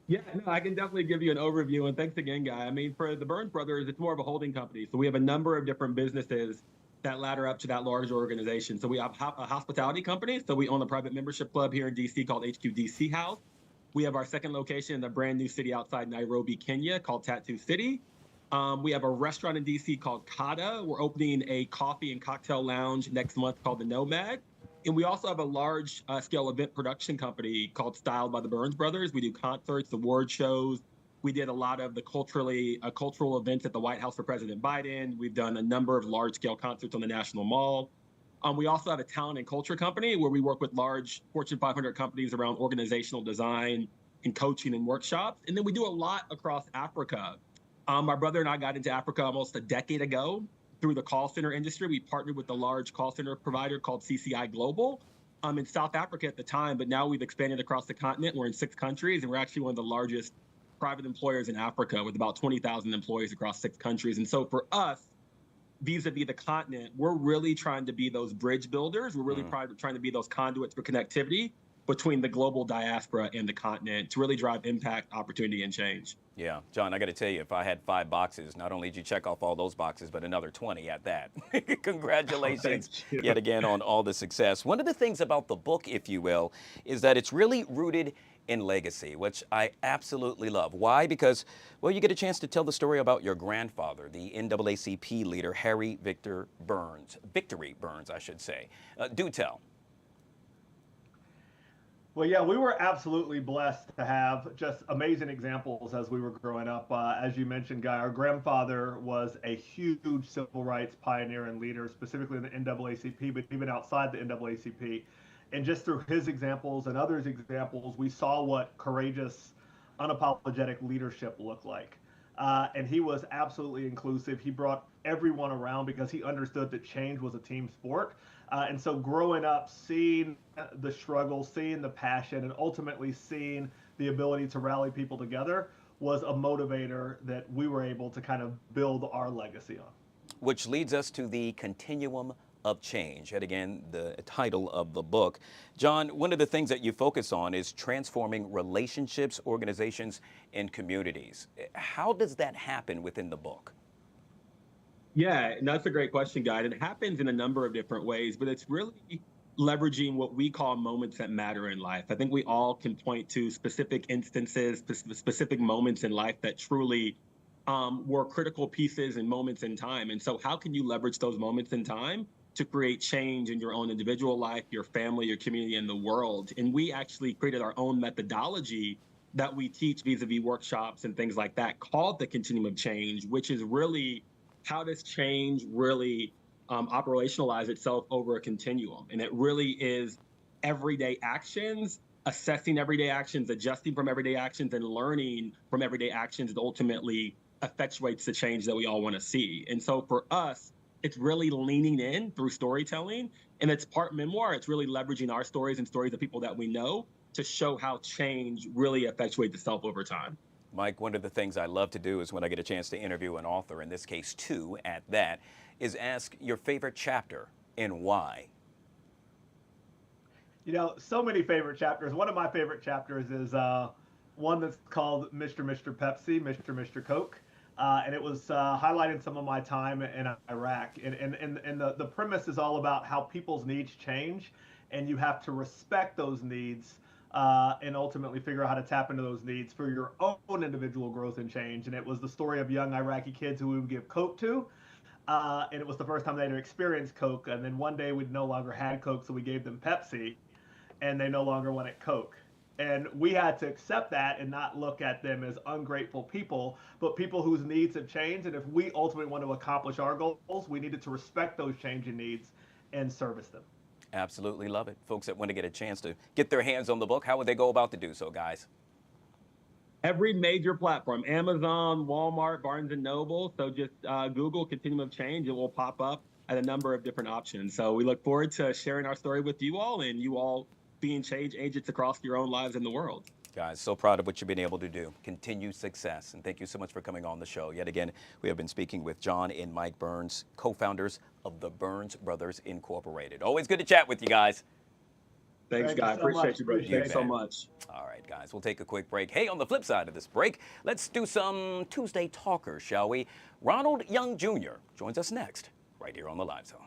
Yeah, no, I can definitely give you an overview. And thanks again, Guy. I mean, for the Burns brothers, it's more of a holding company. So we have a number of different businesses that ladder up to that large organization. So we have a hospitality company. So we own a private membership club here in DC called HQDC House. We have our second location in the brand new city outside Nairobi, Kenya, called Tattoo City. We have a restaurant in DC called Kata. We're opening a coffee and cocktail lounge next month called the Nomad. And we also have a large scale event production company called Styled by the Burns Brothers. We do concerts, award shows. We did a lot of the cultural events at the White House for President Biden. We've done a number of large scale concerts on the National Mall. We also have a talent and culture company where we work with large Fortune 500 companies around organizational design and coaching and workshops. And then we do a lot across Africa. My brother and I got into Africa almost a decade ago through the call center industry. We partnered with a large call center provider called CCI Global in South Africa at the time, but now we've expanded across the continent. We're in 6 countries, and we're actually one of the largest private employers in Africa with about 20,000 employees across 6 countries. And so for us, vis-a-vis the continent, we're really trying to be those bridge builders. We're really trying to be those conduits for connectivity between the global diaspora and the continent to really drive impact, opportunity, and change. Yeah, John, I got to tell you, if I had 5 boxes, not only did you check off all those boxes, but another 20 at that. Congratulations yet again on all the success. One of the things about the book, if you will, is that it's really rooted in legacy, which I absolutely love. Why? Because, well, you get a chance to tell the story about your grandfather, the NAACP leader, Victory Burns, I should say. Do tell. Well, yeah, we were absolutely blessed to have just amazing examples as we were growing up. As you mentioned, Guy, our grandfather was a huge civil rights pioneer and leader, specifically in the NAACP, but even outside the NAACP. And just through his examples and others' examples, we saw what courageous, unapologetic leadership looked like. And he was absolutely inclusive. He brought everyone around because he understood that change was a team sport. And so growing up, seeing the struggle, seeing the passion, and ultimately seeing the ability to rally people together was a motivator that we were able to kind of build our legacy on. Which leads us to the continuum of change, and again, the title of the book. John, one of the things that you focus on is transforming relationships, organizations, and communities. How does that happen within the book? Yeah, and that's a great question, Guy. It happens in a number of different ways, but it's really leveraging what we call moments that matter in life. I think we all can point to specific instances, specific moments in life that truly were critical pieces and moments in time. And so how can you leverage those moments in time to create change in your own individual life, your family, your community, and the world? And we actually created our own methodology that we teach vis-a-vis workshops and things like that, called the Continuum of Change, which is really how does change really operationalize itself over a continuum. And it really is everyday actions, assessing everyday actions, adjusting from everyday actions, and learning from everyday actions that ultimately effectuates the change that we all want to see. And so for us, it's really leaning in through storytelling, and it's part memoir. It's really leveraging our stories and stories of people that we know to show how change really effectuates itself over time. Mike, one of the things I love to do is when I get a chance to interview an author, in this case two at that, is ask your favorite chapter and why. You know, so many favorite chapters. One of my favorite chapters is one that's called Mr. Pepsi, Mr. Coke. And it was highlighting some of my time in Iraq. And the premise is all about how people's needs change, and you have to respect those needs and ultimately figure out how to tap into those needs for your own individual growth and change. And it was the story of young Iraqi kids who we would give Coke to. And it was the first time they'd experienced Coke. And then one day we'd no longer had Coke, so we gave them Pepsi, and they no longer wanted Coke. And we had to accept that and not look at them as ungrateful people, but people whose needs have changed. And if we ultimately want to accomplish our goals, we needed to respect those changing needs and service them. Absolutely love it. Folks that want to get a chance to get their hands on the book, how would they go about to do so, guys? Every major platform, Amazon, Walmart, Barnes & Noble. So just Google Continuum of Change. It will pop up at a number of different options. So we look forward to sharing our story with you all, and you all being change agents across your own lives in the world. Guys, so proud of what you've been able to do. Continued success. And thank you so much for coming on the show. Yet again, we have been speaking with John and Mike Burns, co-founders of the Burns Brothers Incorporated. Always good to chat with you guys. Thanks, guys. Appreciate you, bro. Thanks so much. All right, guys, we'll take a quick break. Hey, on the flip side of this break, let's do some Tuesday talkers, shall we? Ronald Young Jr. joins us next, right here on the Live Zone.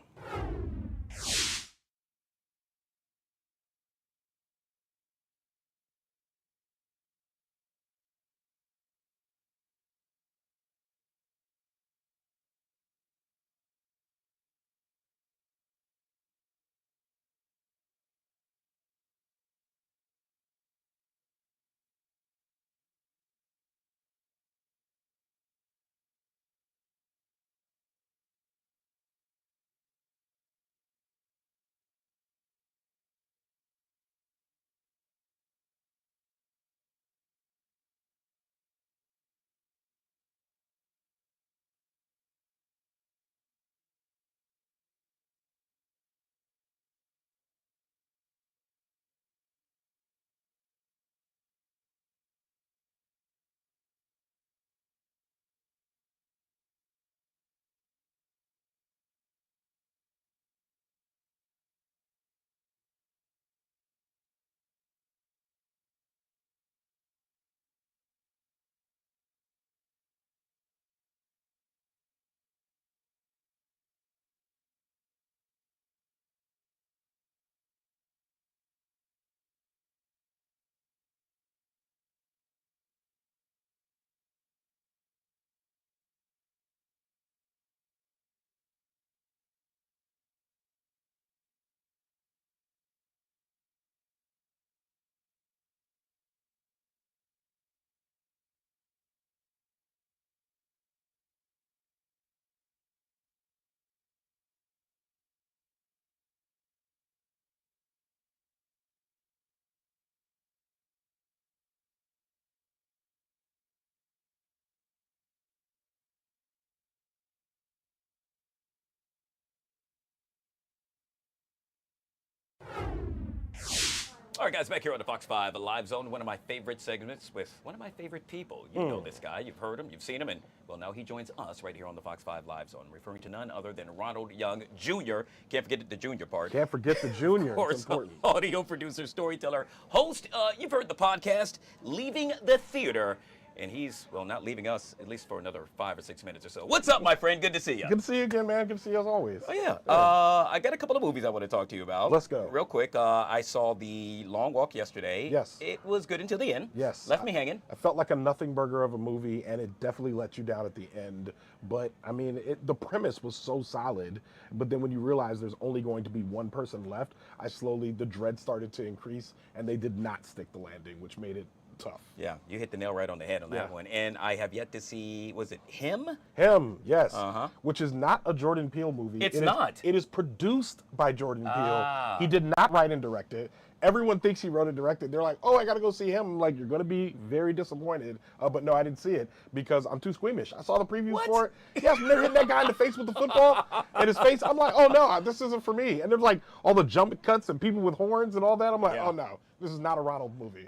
All right, guys, back here on the Fox 5 Live Zone, one of my favorite segments with one of my favorite people. You know this guy, you've heard him, you've seen him, and well, now he joins us right here on the Fox 5 Live Zone, referring to none other than Ronald Young Jr. Can't forget the junior part. Can't forget the junior. Of course, it's important. Audio producer, storyteller, host. You've heard the podcast, Leaving the Theater. and he's, well, not leaving us at least for another 5 or 6 minutes or so. What's up, my friend? Good to see you. Good to see you again, man. Good to see you as always. Oh, yeah. I got a couple of movies I want to talk to you about. Let's go. Real quick, I saw The Long Walk yesterday. Yes. It was good until the end. Yes. Left me hanging. I felt like a nothing burger of a movie, and it definitely let you down at the end. But, I mean, the premise was so solid, but then when you realize there's only going to be one person left, the dread started to increase, and they did not stick the landing, which made it tough. Yeah, you hit the nail right on the head on that one. And I have yet to see, was it Him? Him, yes. Which is not a Jordan Peele movie. It's not. It is produced by Jordan Peele. He did not write and direct it. Everyone thinks he wrote and directed. They're like, oh, I got to go see him. I'm like, you're going to be very disappointed. But no, I didn't see it because I'm too squeamish. I saw the previews for it. Yes, when they're hitting that guy in the face with the football and his face, I'm like, oh, no, this isn't for me. And there's like all the jump cuts and people with horns and all that. I'm like, oh, no. This is not a Ronald movie.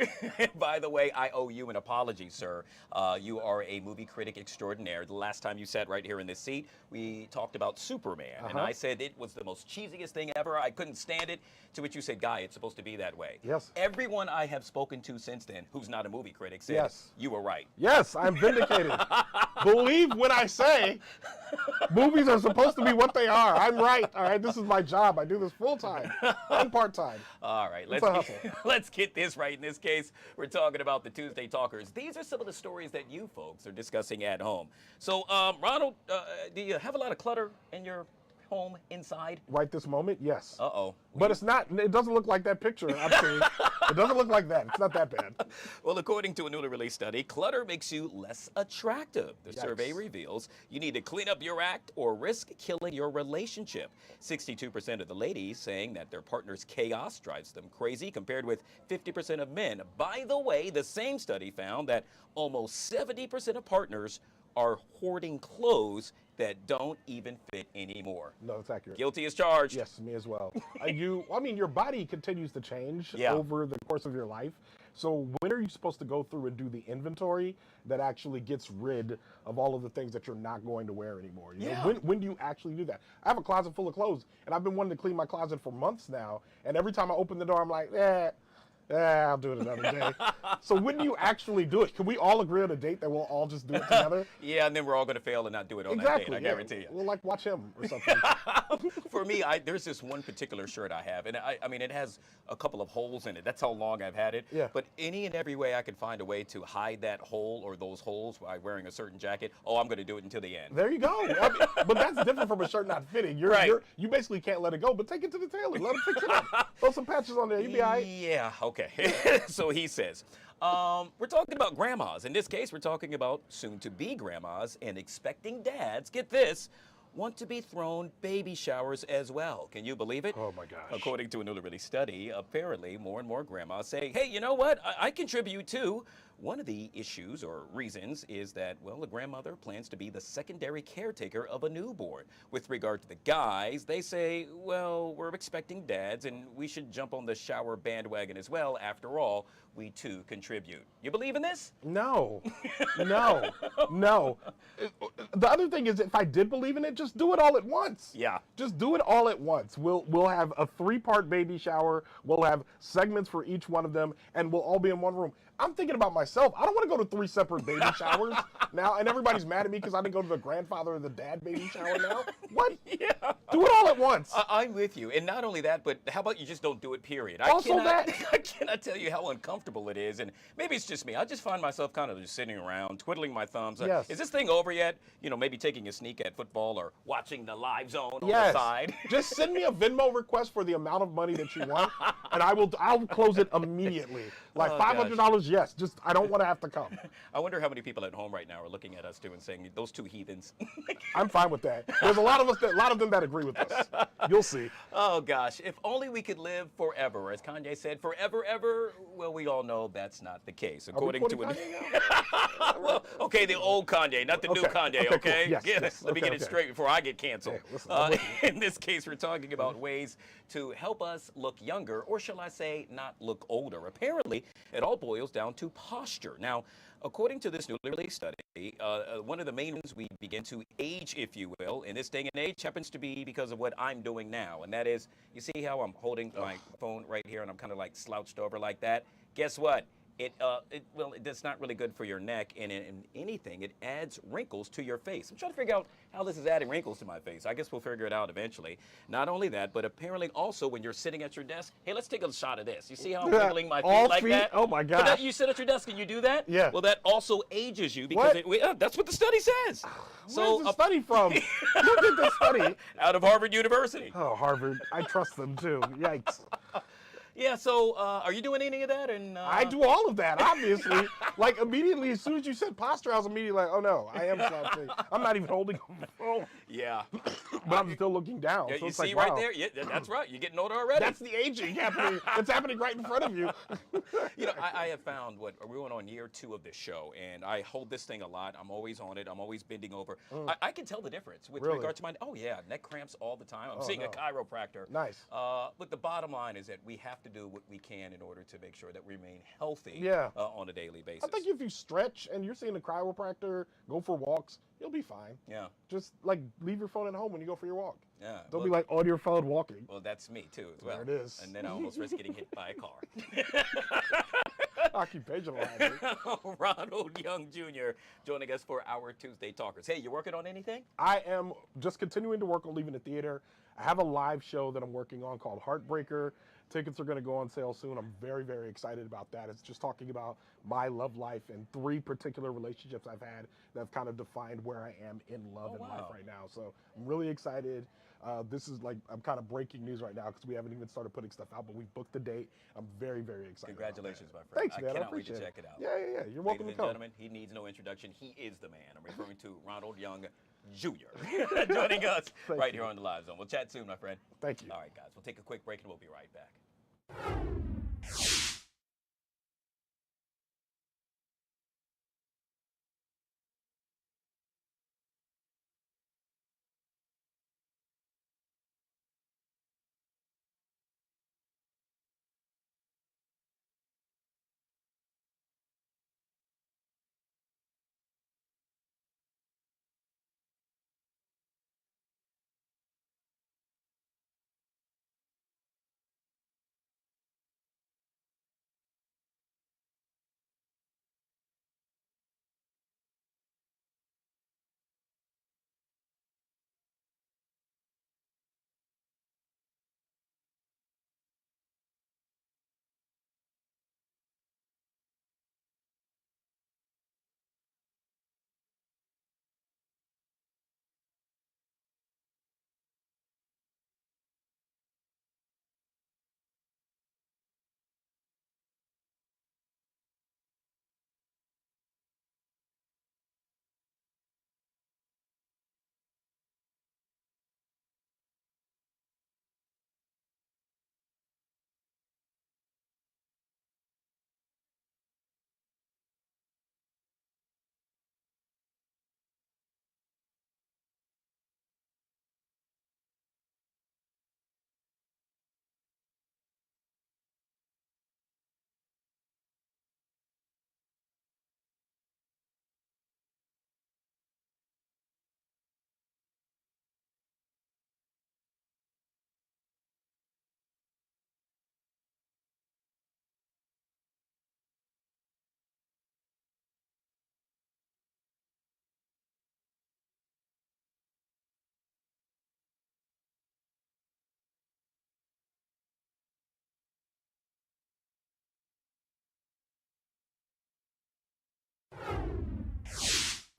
By the way, I owe you an apology, sir. You are a movie critic extraordinaire. The last time you sat right here in this seat, we talked about Superman. And I said it was the most cheesiest thing ever. I couldn't stand it. To which you said, Guy, it's supposed to be that way. Yes. Everyone I have spoken to since then who's not a movie critic said you were right. Yes, I'm vindicated. Believe when I say movies are supposed to be what they are. I'm right. All right, this is my job. I do this full time and part time. All right, let's get this right. In this case, we're talking about the Tuesday Talkers. These are some of the stories that you folks are discussing at home. So, Ronald, do you have a lot of clutter in your home inside? Right this moment, yes. Uh-oh. But it's not, it doesn't look like that picture I've seen. It doesn't look like that. It's not that bad. Well, according to a newly released study, clutter makes you less attractive. The survey reveals you need to clean up your act or risk killing your relationship. 62% of the ladies saying that their partner's chaos drives them crazy, compared with 50% of men. By the way, the same study found that almost 70% of partners are hoarding clothes that don't even fit anymore. No, that's accurate. Guilty as charged. Yes, me as well. Your body continues to change over the course of your life. So when are you supposed to go through and do the inventory that actually gets rid of all of the things that you're not going to wear anymore? You know, when do you actually do that? I have a closet full of clothes, and I've been wanting to clean my closet for months now. And every time I open the door, I'm like, I'll do it another day. So when do you actually do it? Can we all agree on a date that we'll all just do it together? Yeah, and then we're all going to fail and not do it on that date, I guarantee you. We'll like watch him or something. For me, there's this one particular shirt I have, and I mean, it has a couple of holes in it. That's how long I've had it. Yeah. But any and every way I could find a way to hide that hole or those holes by wearing a certain jacket, I'm going to do it until the end. There you go. But that's different from a shirt not fitting. You basically can't let it go, but take it to the tailor. Let him fix it up. Throw some patches on there. You'll be all right. Yeah, okay. So he says. We're talking about grandmas. In this case, we're talking about soon-to-be grandmas and expecting dads, get this, want to be thrown baby showers as well. Can you believe it? Oh, my gosh. According to a newly released study, apparently more and more grandmas say, hey, you know what? I contribute too. One of the issues or reasons is that, well, the grandmother plans to be the secondary caretaker of a newborn. With regard to the guys, they say, well, we're expecting dads and we should jump on the shower bandwagon as well. After all, we too contribute. You believe in this? No. No. The other thing is, if I did believe in it, just do it all at once. Yeah. Just do it all at once. We'll have a 3-part baby shower. We'll have segments for each one of them, and we'll all be in one room. I'm thinking about myself. I don't want to go to 3 separate baby showers now, and everybody's mad at me because I didn't go to the grandfather or the dad baby shower now. What? Yeah. Do it all at once. I'm with you. And not only that, but how about you just don't do it, period? I cannot tell you how uncomfortable it is. And maybe it's just me. I just find myself kind of just sitting around, twiddling my thumbs. Yes. Is this thing over yet? You know, maybe taking a sneak at football or watching the live zone on the side. Just send me a Venmo request for the amount of money that you want, and I'll close it immediately. Like $500, yes. Just I don't want to have to come. I wonder how many people at home right now are looking at us too and saying, those two heathens. I'm fine with that. There's a lot of them that agree with us. You'll see. Oh gosh, if only we could live forever, as Kanye said, forever, ever. Well, we all know that's not the case, according to well, okay, the old Kanye, not the new Kanye. Okay, cool. Yes. Let me get it straight before I get canceled. Listen, in this case, we're talking about ways to help us look younger, or shall I say, not look older. Apparently, it all boils down to posture. Now, according to this newly released study, one of the main reasons we begin to age, if you will, in this day and age happens to be because of what I'm doing now. And that is, you see how I'm holding my phone right here and I'm kind of like slouched over like that? Guess what? That's not really good for your neck, and in anything, it adds wrinkles to your face. I'm trying to figure out how this is adding wrinkles to my face. I guess we'll figure it out eventually. Not only that, but apparently also when you're sitting at your desk, hey, let's take a shot of this. You see how I'm wiggling my feet like that? Oh my God! You sit at your desk and you do that? Yeah. Well, that also ages you because that's what the study says. Where's the study from? Who did this study? Out of Harvard University. Oh, Harvard. I trust them too. Yikes. Yeah, so are you doing any of that? And I do all of that, obviously. Like, immediately, as soon as you said posture, I was immediately like, oh no, I am slouching. I'm not even holding the phone. Yeah. But I'm still looking down. Yeah, so you it's see like, right wow. there? Yeah, that's right. You're getting older already. That's the aging happening. It's happening right in front of you. You know, I have found we're going on year 2 of this show, and I hold this thing a lot. I'm always on it. I'm always bending over. I can tell the difference with regard to my, neck cramps all the time. I'm seeing a chiropractor. Nice. But the bottom line is that we have to do what we can in order to make sure that we remain healthy on a daily basis. I think if you stretch and you're seeing a chiropractor, go for walks, you'll be fine. Yeah. Just like leave your phone at home when you go for your walk. Yeah. Don't be like on your phone walking. Well, that's me too as well. There it is. And then I almost risk getting hit by a car. Occupational hazard. Ronald Young Jr. joining us for our Tuesday Talkers. Hey, you working on anything? I am just continuing to work on Leaving the Theater. I have a live show that I'm working on called Heartbreaker. Tickets are going to go on sale soon. I'm very, very excited about that. It's just talking about my love life and 3 particular relationships I've had that have kind of defined where I am in love and life right now. So I'm really excited. This is like, I'm kind of breaking news right now because we haven't even started putting stuff out, but we've booked the date. I'm very, very excited. Congratulations, my friend. Thanks, man. I cannot wait appreciate to it. check it out. Yeah. You're welcome Ladies to and come. gentlemen, he needs no introduction. He is the man. I'm referring to Ronald Young Jr. joining us right here on the Live Zone. We'll chat soon, my friend. Thank you. All right, guys. We'll take a quick break and we'll be right back.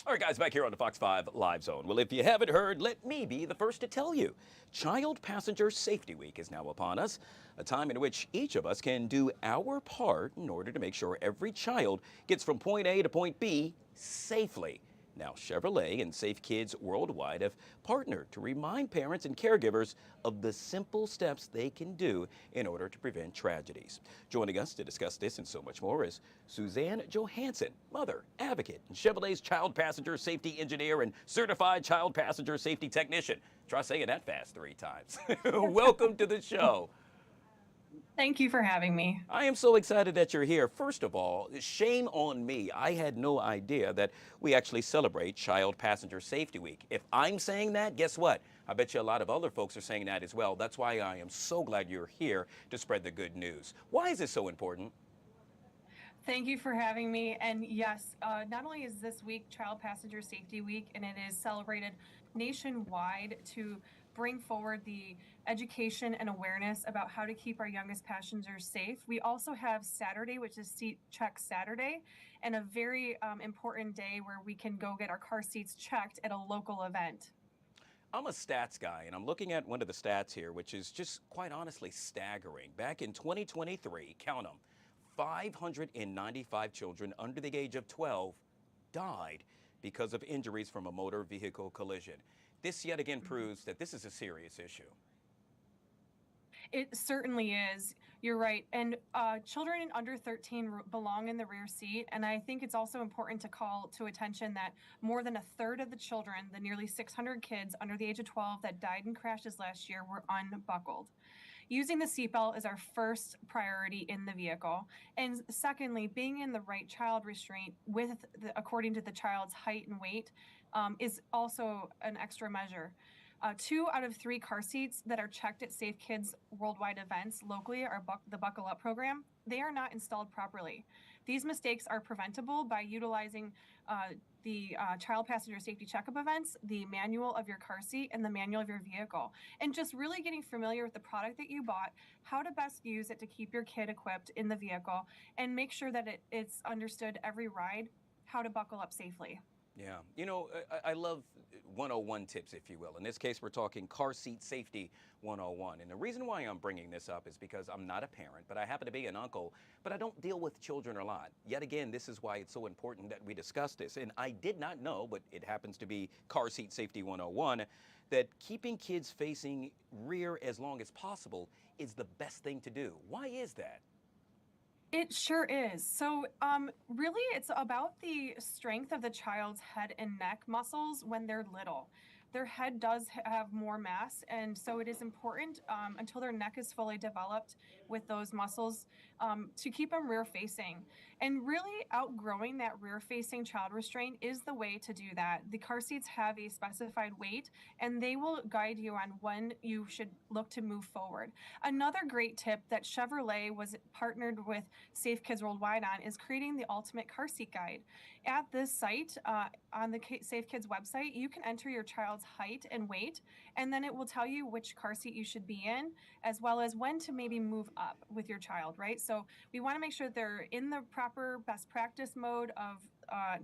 All right, guys, back here on the Fox 5 Live Zone. Well, if you haven't heard, let me be the first to tell you. Child Passenger Safety Week is now upon us, a time in which each of us can do our part in order to make sure every child gets from point A to point B safely. Now, Chevrolet and Safe Kids Worldwide have partnered to remind parents and caregivers of the simple steps they can do in order to prevent tragedies. Joining us to discuss this and so much more is Suzanne Johansson, mother, advocate, and Chevrolet's child passenger safety engineer and certified child passenger safety technician. Try saying that fast 3 times. Welcome to the show. Thank you for having me. I am so excited that you're here. First of all, shame on me. I had no idea that we actually celebrate Child Passenger Safety Week. If I'm saying that, guess what? I bet you a lot of other folks are saying that as well. That's why I am so glad you're here to spread the good news. Why is this so important? Thank you for having me. And yes, not only is this week Child Passenger Safety Week, and it is celebrated nationwide to bring forward the education and awareness about how to keep our youngest passengers safe. We also have Saturday, which is Seat Check Saturday, and a very important day where we can go get our car seats checked at a local event. I'm a stats guy, and I'm looking at one of the stats here, which is just quite honestly staggering. Back in 2023, count them, 595 children under the age of 12 died because of injuries from a motor vehicle collision. This yet again proves that this is a serious issue. It certainly is. You're right. And children under 13 belong in the rear seat. And I think it's also important to call to attention that more than a third of the children, the nearly 600 kids under the age of 12 that died in crashes last year, were unbuckled. Using the seatbelt is our first priority in the vehicle. And secondly, being in the right child restraint according to the child's height and weight is also an extra measure. 2 out of 3 car seats that are checked at Safe Kids worldwide events locally are the Buckle Up program. They are not installed properly. These mistakes are preventable by utilizing the child passenger safety checkup events, the manual of your car seat, and the manual of your vehicle. And just really getting familiar with the product that you bought, how to best use it to keep your kid equipped in the vehicle, and make sure that it's understood every ride, how to buckle up safely. Yeah, you know, I love 101 tips, if you will. In this case, we're talking car seat safety 101. And the reason why I'm bringing this up is because I'm not a parent, but I happen to be an uncle, but I don't deal with children a lot. Yet again, this is why it's so important that we discuss this. And I did not know, but it happens to be car seat safety 101, that keeping kids facing rear as long as possible is the best thing to do. Why is that? It sure is. So really, it's about the strength of the child's head and neck muscles when they're little. Their head does have more mass, and so it is important until their neck is fully developed with those muscles to keep them rear facing. And really outgrowing that rear facing child restraint is the way to do that. The car seats have a specified weight, and they will guide you on when you should look to move forward. Another great tip that Chevrolet was partnered with Safe Kids Worldwide on is creating the ultimate car seat guide. At this site, on the Safe Kids website, you can enter your child's height and weight, and then it will tell you which car seat you should be in, as well as when to maybe move up with your child, right? So we want to make sure they're in the proper best practice mode of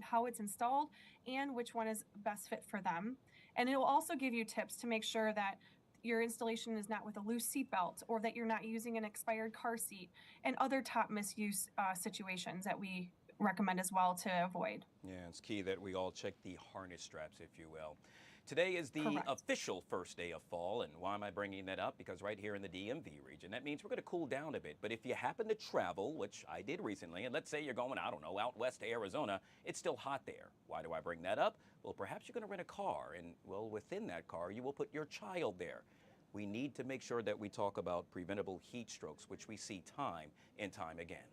how it's installed and which one is best fit for them. And it will also give you tips to make sure that your installation is not with a loose seat belt, or that you're not using an expired car seat, and other top misuse situations that we recommend as well to avoid. Yeah, it's key that we all check the harness straps, if you will. Today is the Correct. official first day of fall, and why am I bringing that up? Because right here in the DMV region, that means we're going to cool down a bit. But if you happen to travel, which I did recently, and let's say you're going, I don't know, out west to Arizona, it's still hot there. Why do I bring that up? Well, perhaps you're going to rent a car, and well, within that car, you will put your child there. We need to make sure that we talk about preventable heat strokes, which we see time and time again.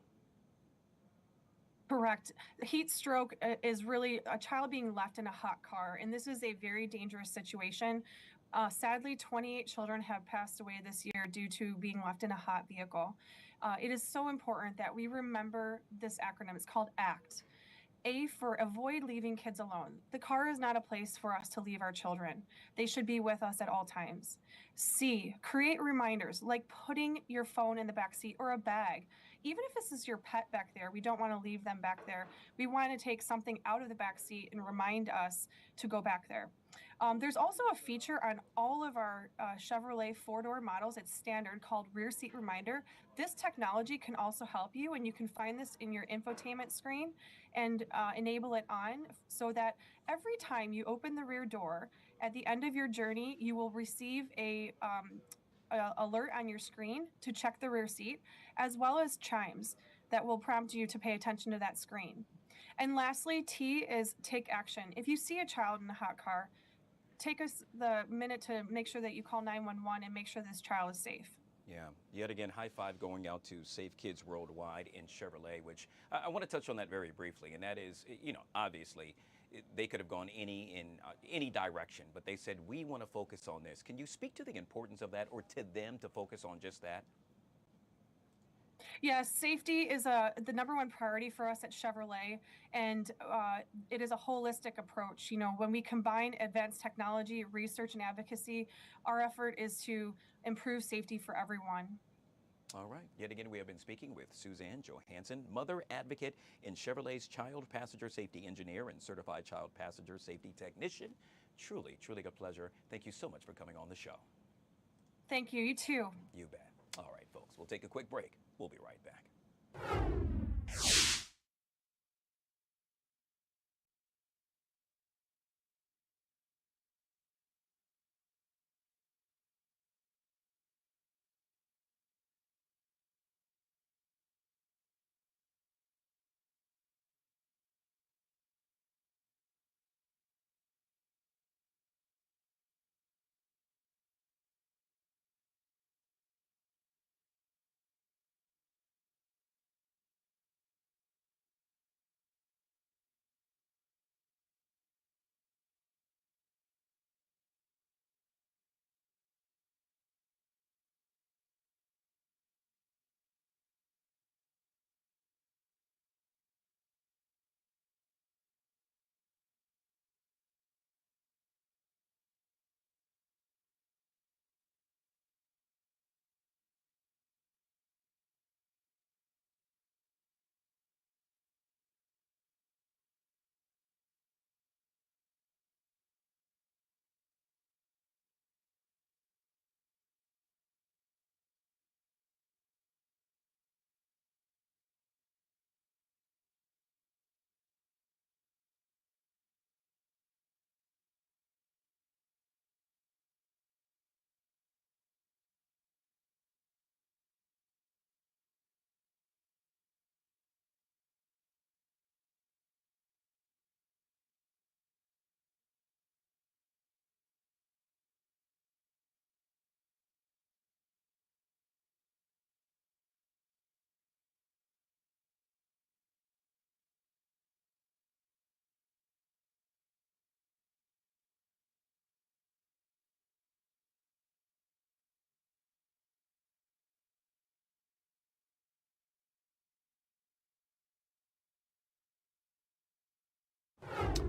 Correct. Heat stroke is really a child being left in a hot car, and this is a very dangerous situation. Sadly, 28 children have passed away this year due to being left in a hot vehicle. It is so important that we remember this acronym. It's called ACT. A for avoid leaving kids alone. The car is not a place for us to leave our children. They should be with us at all times. C, create reminders like putting your phone in the back seat or a bag. Even if this is your pet back there, we don't want to leave them back there. We want to take something out of the back seat and remind us to go back there. There's also a feature on all of our Chevrolet four-door models. It's standard, called Rear Seat Reminder. This technology can also help you, and you can find this in your infotainment screen and enable it on so that every time you open the rear door, at the end of your journey, you will receive a alert on your screen to check the rear seat, as well as chimes that will prompt you to pay attention to that screen. And lastly, T is take action. If you see a child in a hot car, take us the minute to make sure that you call 911 and make sure this child is safe. Yeah, yet again, high five going out to Safe Kids Worldwide in Chevrolet, which I want to touch on that very briefly. And that is, you know, obviously, they could have gone any direction, but they said, we want to focus on this. Can you speak to the importance of that, or to them to focus on just that? Yes, safety is the number one priority for us at Chevrolet, and it is a holistic approach. You know, when we combine advanced technology, research, and advocacy, our effort is to improve safety for everyone. All right. Yet again, we have been speaking with Suzanne Johansson, mother advocate in Chevrolet's child passenger safety engineer and certified child passenger safety technician. Truly, truly a pleasure. Thank you so much for coming on the show. Thank you. You too. You bet. All right, folks, we'll take a quick break. We'll be right back.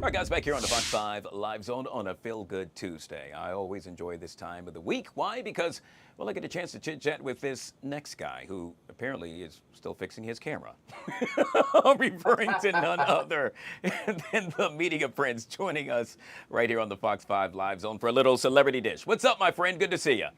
All right, guys, back here on the Fox 5 Live Zone on a Feel Good Tuesday. I always enjoy this time of the week. Why? Because, well, I get a chance to chit-chat with this next guy who apparently is still fixing his camera. I'm referring to none other than the media prince joining us right here on the Fox 5 Live Zone for a little celebrity dish. What's up, my friend? Good to see you.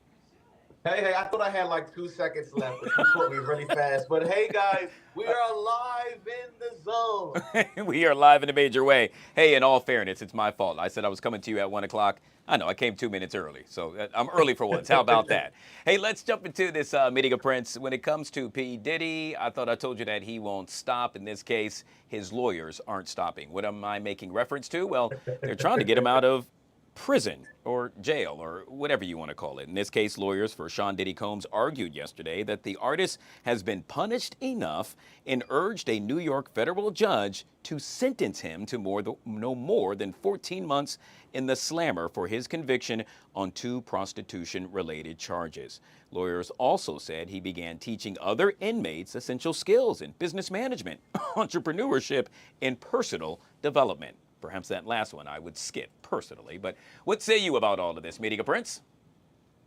Hey, I thought I had like 2 seconds left, but you caught me really fast. But hey, guys, we are live in the zone. We are live in a major way. Hey, in all fairness, it's my fault. I said I was coming to you at 1 o'clock. I know, I came 2 minutes early, so I'm early for once. How about that? Hey, let's jump into this media prince. When it comes to P. Diddy, I thought I told you that he won't stop. In this case, his lawyers aren't stopping. What am I making reference to? Well, they're trying to get him out of prison or jail or whatever you want to call it. In this case, lawyers for Sean Diddy Combs argued yesterday that the artist has been punished enough and urged a New York federal judge to sentence him to no more than 14 months in the slammer for his conviction on 2 prostitution-related charges. Lawyers also said he began teaching other inmates essential skills in business management, entrepreneurship, and personal development. Perhaps that last one I would skip personally, but what say you about all of this, Media Prince?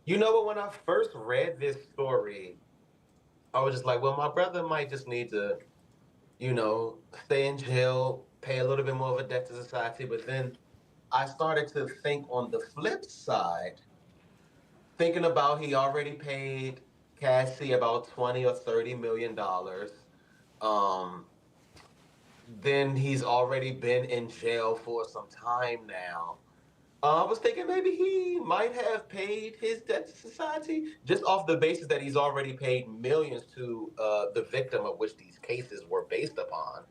You know what, when I first read this story, I was just like, well, my brother might just need to, stay in jail, pay a little bit more of a debt to society. But then I started to think on the flip side, thinking about he already paid Cassie about $20 or $30 million. Then he's already been in jail for some time now. I was thinking maybe he might have paid his debt to society just off the basis that he's already paid millions to the victim of which these cases were based upon.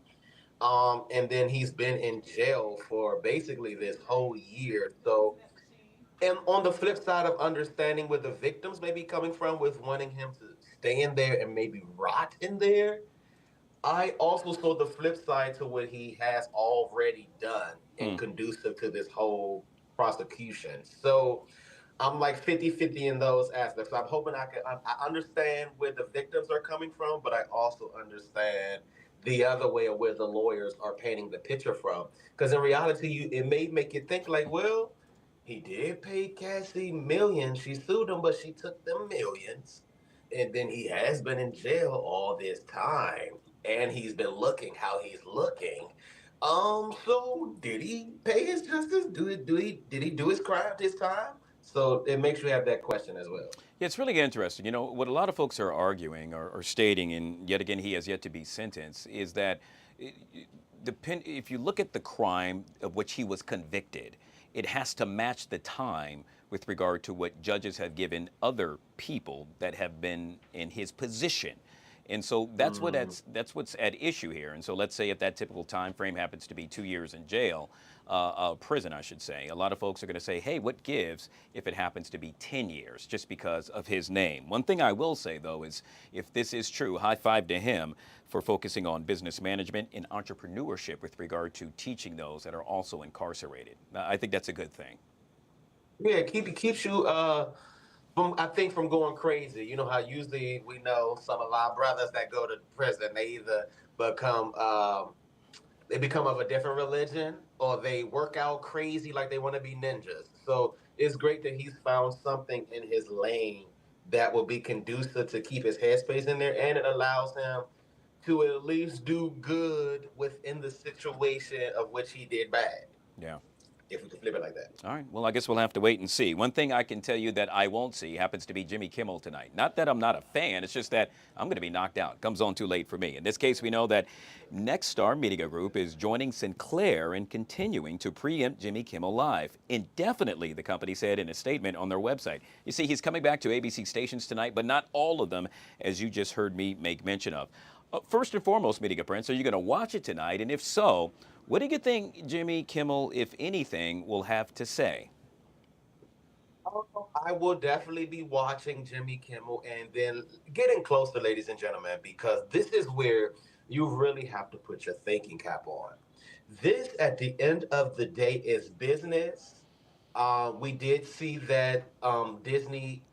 And then he's been in jail for basically this whole year. So, and on the flip side of understanding where the victims may be coming from with wanting him to stay in there and maybe rot in there, I also saw the flip side to what he has already done and conducive to this whole prosecution. So I'm like 50-50 in those aspects. So I'm hoping I understand where the victims are coming from, but I also understand the other way of where the lawyers are painting the picture from. Because in reality, it may make you think like, well, he did pay Cassie millions. She sued him, but she took the millions. And then he has been in jail all this time. And he's been looking how he's looking. So did he pay his justice? Did he do his crime this time? So it makes you have that question as well. Yeah, it's really interesting. You know, what a lot of folks are arguing or stating, and yet again, he has yet to be sentenced, is that if you look at the crime of which he was convicted, it has to match the time with regard to what judges have given other people that have been in his position. And so that's what's at issue here. And so let's say if that typical time frame happens to be 2 years in jail, prison, I should say, a lot of folks are going to say, hey, what gives if it happens to be 10 years just because of his name? One thing I will say, though, is if this is true, high five to him for focusing on business management and entrepreneurship with regard to teaching those that are also incarcerated. I think that's a good thing. Yeah, keeps you from going crazy. You know how usually we know some of our brothers that go to prison, they either become of a different religion or they work out crazy like they want to be ninjas. So it's great that he's found something in his lane that will be conducive to keep his headspace in there, and it allows him to at least do good within the situation of which he did bad. Yeah. If we can flip it like that. All right. Well, I guess we'll have to wait and see. One thing I can tell you that I won't see happens to be Jimmy Kimmel tonight. Not that I'm not a fan. It's just that I'm going to be knocked out. Comes on too late for me. In this case, we know that Next Star Media Group is joining Sinclair and continuing to preempt Jimmy Kimmel Live indefinitely, the company said in a statement on their website. You see, he's coming back to ABC stations tonight, but not all of them, as you just heard me make mention of. First and foremost, Media Prince, are you going to watch it tonight? And if so, what do you think Jimmy Kimmel, if anything, will have to say? I will definitely be watching Jimmy Kimmel and then getting closer, ladies and gentlemen, because this is where you really have to put your thinking cap on. This, at the end of the day, is business. We did see that Disney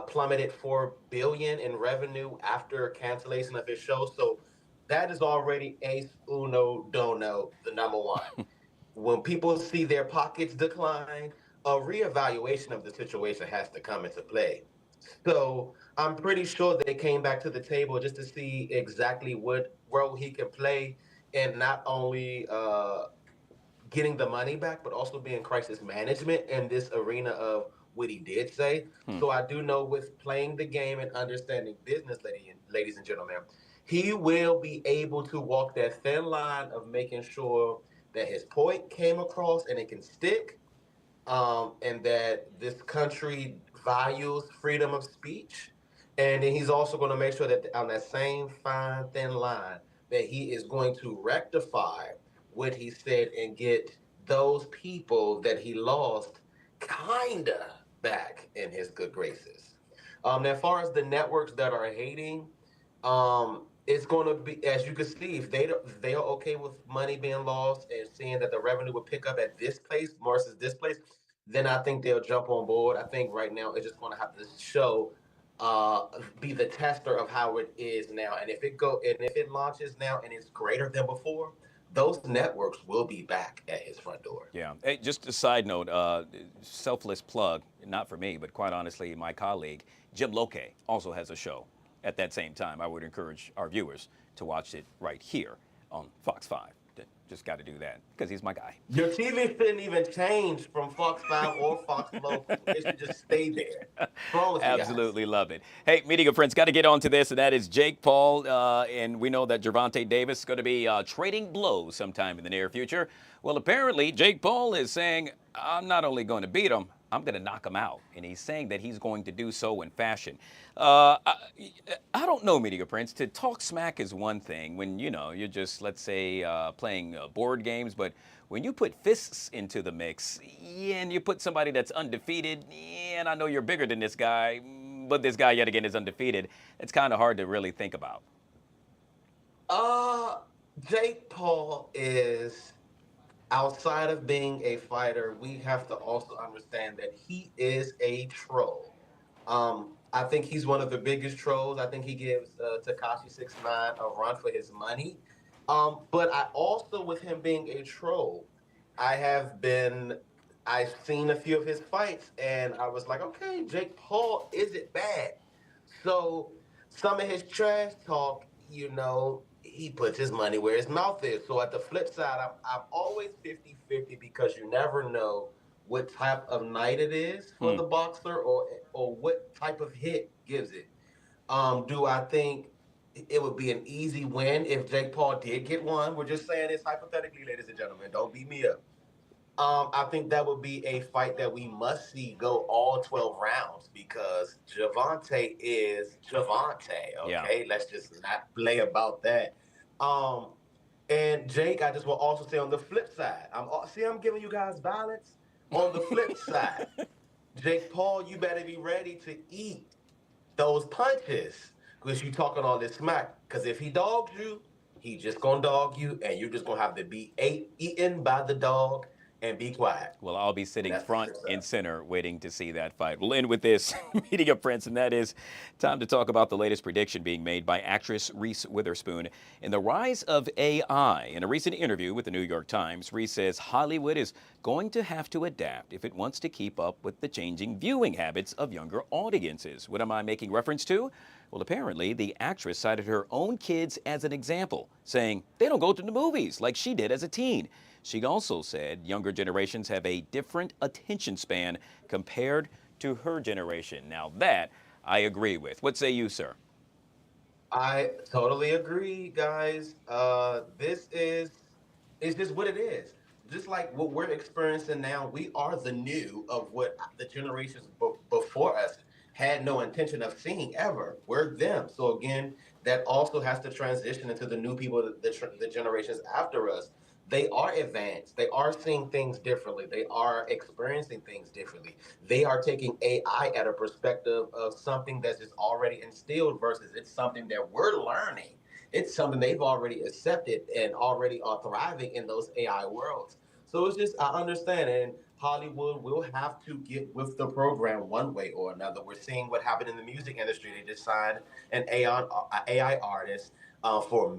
plummeted $4 billion in revenue after cancellation of his show. So that is already ace uno dono, the number one. When people see their pockets decline, a reevaluation of the situation has to come into play. So I'm pretty sure they came back to the table just to see exactly what role he can play in not only getting the money back, but also being crisis management in this arena of what he did say. So I do know with playing the game and understanding business, ladies and gentlemen, he will be able to walk that thin line of making sure that his point came across and it can stick, and that this country values freedom of speech. And then he's also going to make sure that on that same fine, thin line, that he is going to rectify what he said and get those people that he lost kinda back in his good graces. Now, as far as the networks that are hating, it's going to be, as you can see, if they are okay with money being lost and seeing that the revenue will pick up at this place versus this place, then I think they'll jump on board. I think right now it's just going to have to show, be the tester of how it is now. And if it launches now and it's greater than before, those networks will be back at his front door. Yeah. Hey, just a side note, selfless plug, not for me, but quite honestly, my colleague, Jim Loke, also has a show at that same time. I would encourage our viewers to watch it right here on Fox 5. Just got to do that because he's my guy. Your TV shouldn't even change from Fox 5 or Fox Local. It should just stay there. Absolutely love it. Hey, media friends, got to get on to this, and that is Jake Paul. And we know that Gervonta Davis is going to be trading blows sometime in the near future. Well, apparently, Jake Paul is saying, I'm not only going to beat him, I'm going to knock him out. And he's saying that he's going to do so in fashion. I don't know, Media Prince. To talk smack is one thing when, you're just, let's say, playing board games. But when you put fists into the mix, and you put somebody that's undefeated, and I know you're bigger than this guy, but this guy, yet again, is undefeated, it's kind of hard to really think about. Jake Paul is... outside of being a fighter, we have to also understand that he is a troll. I think he's one of the biggest trolls. I think he gives Takashi 69 a run for his money. But I also, with him being a troll, I have been, I've seen a few of his fights, and I was like, okay, Jake Paul, is it bad? So some of his trash talk, he puts his money where his mouth is. So at the flip side, I'm always 50-50 because you never know what type of night it is for the boxer or what type of hit gives it. Do I think it would be an easy win if Jake Paul did get one? We're just saying this hypothetically, ladies and gentlemen. Don't beat me up. I think that would be a fight that we must see go all 12 rounds because Javante is Javante. Okay, Yeah. let's just not play about that. Um, and Jake, I just will also say on the flip side, I'm giving you guys balance. On the flip side, Jake Paul, you better be ready to eat those punches because you talking all this smack. Because if he dogs you, he just gonna dog you, and you're just gonna have to be eaten by the dog and be quiet. Well, I'll be sitting That's front the and center waiting to see that fight. We'll end with this media prints, and that is time to talk about the latest prediction being made by actress Reese Witherspoon in the rise of AI. In a recent interview with the New York Times, Reese says Hollywood is going to have to adapt if it wants to keep up with the changing viewing habits of younger audiences. What am I making reference to? Well, apparently, the actress cited her own kids as an example, saying they don't go to the movies like she did as a teen. She also said younger generations have a different attention span compared to her generation. Now that I agree with. What say you, sir? I totally agree, guys. This is it's just what it is. Just like what we're experiencing now, we are the new of what the generations before us had no intention of seeing ever. We're them. So again, that also has to transition into the new people, the generations after us. They are advanced. They are seeing things differently. They are experiencing things differently. They are taking AI at a perspective of something that's just already instilled versus it's something that we're learning. It's something they've already accepted and already are thriving in those AI worlds. So it's just, I understand. And Hollywood will have to get with the program one way or another. We're seeing what happened in the music industry. They just signed an AI artist for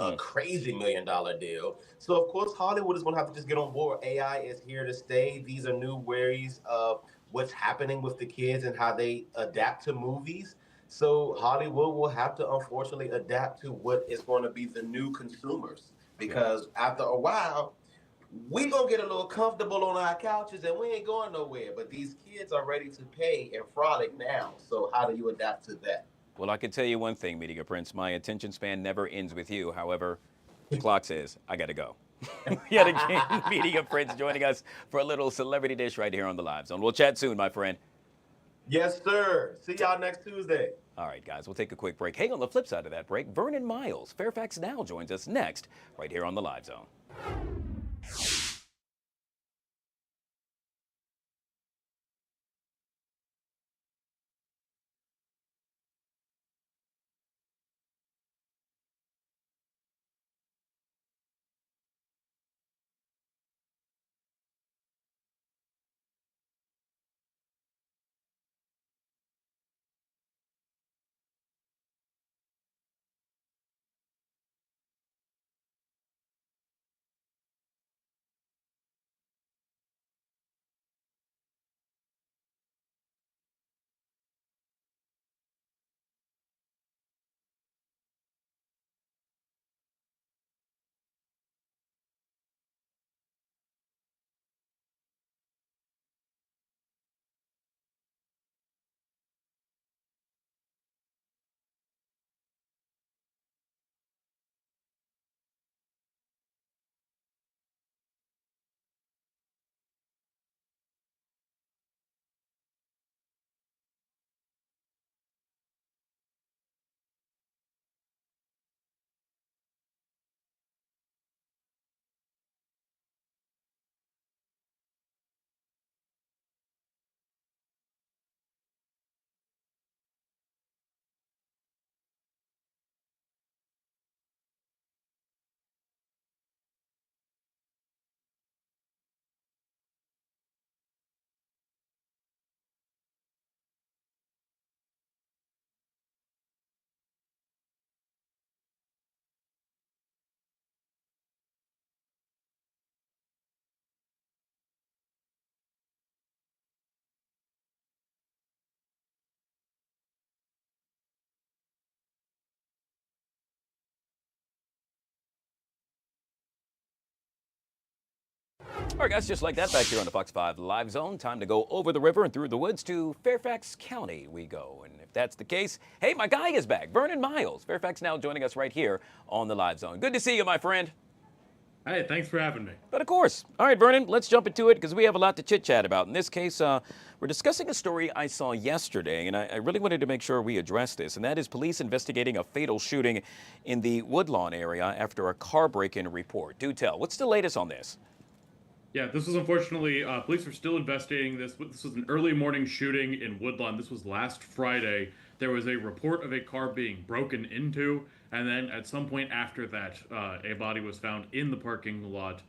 a crazy $1 million deal. So of course Hollywood is going to have to just get on board. AI is here to stay. These are new ways of what's happening with the kids and how they adapt to movies. So Hollywood will have to unfortunately adapt to what is going to be the new consumers because after a while we gonna get a little comfortable on our couches and we ain't going nowhere. But these kids are ready to pay and frolic now. So how do you adapt to that? Well, I can tell you one thing, Media Prince. My attention span never ends with you. However, the clock says I got to go. Yet again, Media Prince joining us for a little celebrity dish right here on the Live Zone. We'll chat soon, my friend. Yes, sir. See y'all next Tuesday. All right, guys, we'll take a quick break. Hey, on the flip side of that break, Vernon Miles, Fairfax Now, joins us next right here on the Live Zone. All right, guys, just like that, back here on the Fox 5 Live Zone, time to go over the river and through the woods to Fairfax County we go. And if that's the case, hey, my guy is back, Vernon Miles. Fairfax now joining us right here on the Live Zone. Good to see you, my friend. Hey, thanks for having me. But of course. All right, Vernon, let's jump into it because we have a lot to chit-chat about. In this case, we're discussing a story I saw yesterday, and I really wanted to make sure we address this, and that is police investigating a fatal shooting in the Woodlawn area after a car break-in report. Do tell. What's the latest on this? Yeah, this was unfortunately, police are still investigating this. This was an early morning shooting in Woodlawn. This was last Friday. There was a report of a car being broken into, and then at some point after that, a body was found in the parking lot.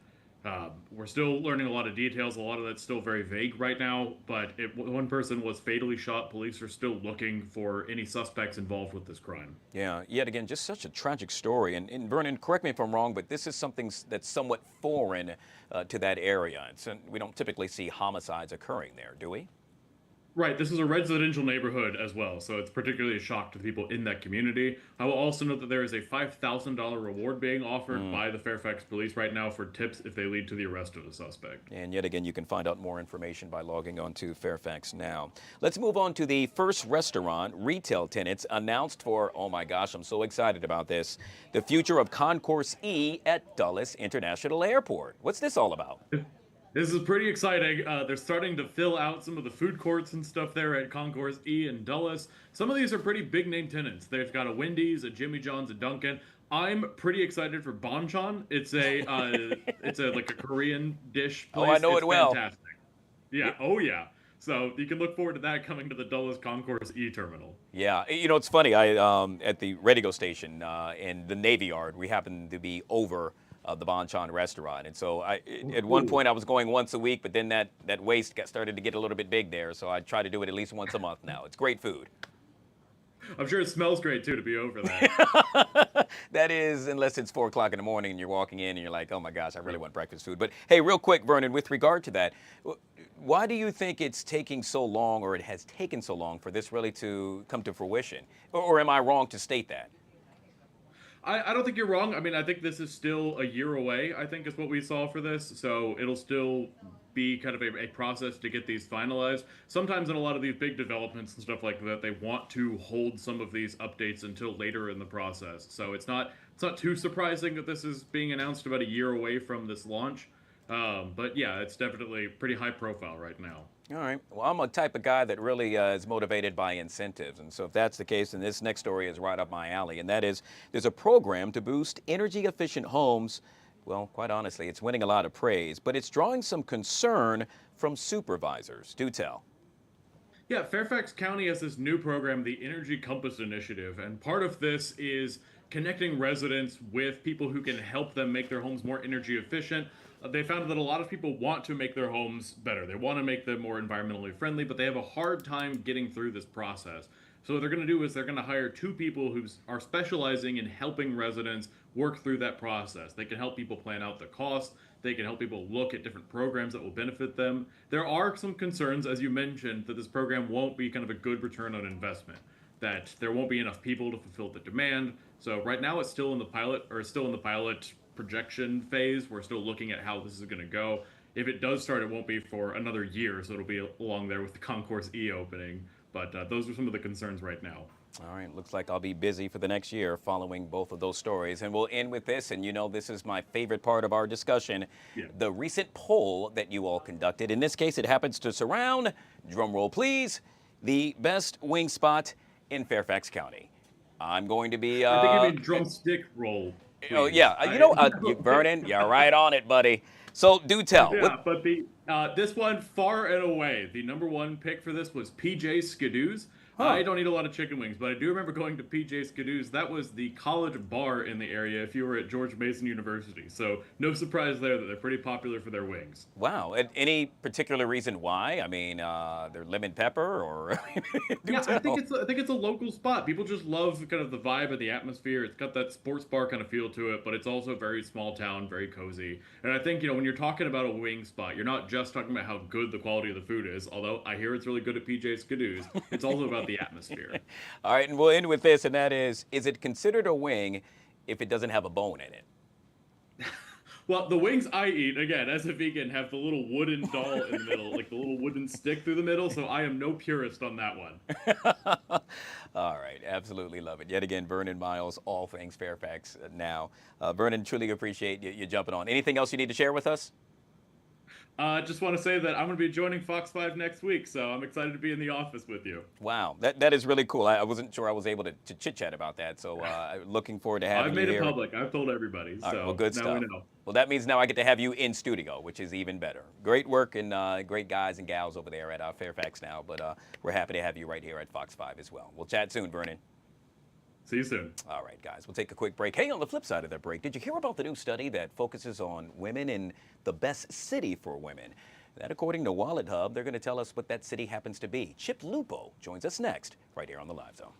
We're still learning a lot of details. A lot of that's still very vague right now, but one person was fatally shot. Police are still looking for any suspects involved with this crime. Yeah, yet again, just such a tragic story. And Vernon, correct me if I'm wrong, but this is something that's somewhat foreign to that area. We don't typically see homicides occurring there, do we? Right, this is a residential neighborhood as well, so it's particularly a shock to the people in that community. I will also note that there is a $5,000 reward being offered by the Fairfax police right now for tips if they lead to the arrest of the suspect. And yet again, you can find out more information by logging on to Fairfax Now. Let's move on to the first restaurant retail tenants announced for, oh my gosh, I'm so excited about this, the future of Concourse E at Dulles International Airport. What's this all about? This is pretty exciting. They're starting to fill out some of the food courts and stuff there at Concourse E in Dulles. Some of these are pretty big name tenants. They've got a Wendy's, a Jimmy John's, a Dunkin'. I'm pretty excited for Bonchon. It's like a Korean dish place. Oh, I know it well. Fantastic. Yeah. Oh yeah. So you can look forward to that coming to the Dulles Concourse E terminal. Yeah, you know, it's funny. I at the Ready-Go station in the Navy Yard, we happen to be over the Bonchon restaurant. And so at one point I was going once a week, but then that waist started to get a little bit big there. So I try to do it at least once a month now. It's great food. I'm sure it smells great too to be over that. That is, unless it's 4 o'clock in the morning and you're walking in and you're like, oh my gosh, I really want breakfast food. But hey, real quick, Vernon, with regard to that, why do you think it's taking so long, or it has taken so long, for this really to come to fruition? Or am I wrong to state that? I don't think you're wrong. I mean, I think this is still a year away, I think is what we saw for this. So it'll still be kind of a process to get these finalized. Sometimes in a lot of these big developments and stuff like that, they want to hold some of these updates until later in the process. So it's not too surprising that this is being announced about a year away from this launch. But yeah, it's definitely pretty high profile right now. All right. Well, I'm a type of guy that really is motivated by incentives. And so if that's the case, then this next story is right up my alley. And that is, there's a program to boost energy efficient homes. Well, quite honestly, it's winning a lot of praise, but it's drawing some concern from supervisors. Do tell. Yeah, Fairfax County has this new program, the Energy Compass Initiative. And part of this is connecting residents with people who can help them make their homes more energy efficient. They found that a lot of people want to make their homes better. They want to make them more environmentally friendly, but they have a hard time getting through this process. So what they're going to do is they're going to hire 2 people who are specializing in helping residents work through that process. They can help people plan out the costs. They can help people look at different programs that will benefit them. There are some concerns, as you mentioned, that this program won't be kind of a good return on investment, that there won't be enough people to fulfill the demand. So right now it's still in the pilot projection phase. We're still looking at how this is going to go. If it does start, it won't be for another year, so it'll be along there with the Concourse E opening. But those are some of the concerns right now. All right, looks like I'll be busy for the next year following both of those stories. And we'll end with this, and you know this is my favorite part of our discussion, the recent poll that you all conducted. In this case, it happens to surround, drum roll please, the best wing spot in Fairfax County. I'm going to be... I think you mean drumstick roll. Please. Oh, yeah. You know, Vernon, you're right on it, buddy. So do tell. Yeah, but this one, far and away, the #1 pick for this was PJ Skidoo's. I don't eat a lot of chicken wings, but I do remember going to PJ Skidoo's. That was the college bar in the area if you were at George Mason University. So no surprise there that they're pretty popular for their wings. Wow. Any particular reason why? I mean, they're lemon pepper or... Yeah, I think it's a local spot. People just love kind of the vibe of the atmosphere. It's got that sports bar kind of feel to it, but it's also very small town, very cozy. And I think, you know, when you're talking about a wing spot, you're not just talking about how good the quality of the food is, although I hear it's really good at PJ Skidoo's. It's also about the atmosphere. All right, and we'll end with this, and that is it considered a wing if it doesn't have a bone in it? Well, the wings I eat, again, as a vegan, have the little wooden doll in the middle, like the little wooden stick through the middle, so I am no purist on that one. All right, absolutely love it. Yet again, Vernon Miles, all things Fairfax now. Vernon, truly appreciate you jumping on. Anything else you need to share with us? Just want to say that I'm going to be joining Fox 5 next week, so I'm excited to be in the office with you. Wow, that is really cool. I wasn't sure I was able to chit-chat about that, so looking forward to having you here. I've made it public. I've told everybody, All so right, well, good now stuff. we know. Well, that means now I get to have you in studio, which is even better. Great work and great guys and gals over there at Fairfax now, but we're happy to have you right here at Fox 5 as well. We'll chat soon, Vernon. See you soon. All right, guys, we'll take a quick break. Hey, on the flip side of that break, did you hear about the new study that focuses on women in the best city for women? That, according to Wallet Hub, they're going to tell us what that city happens to be. Chip Lupo joins us next, right here on the Live Zone.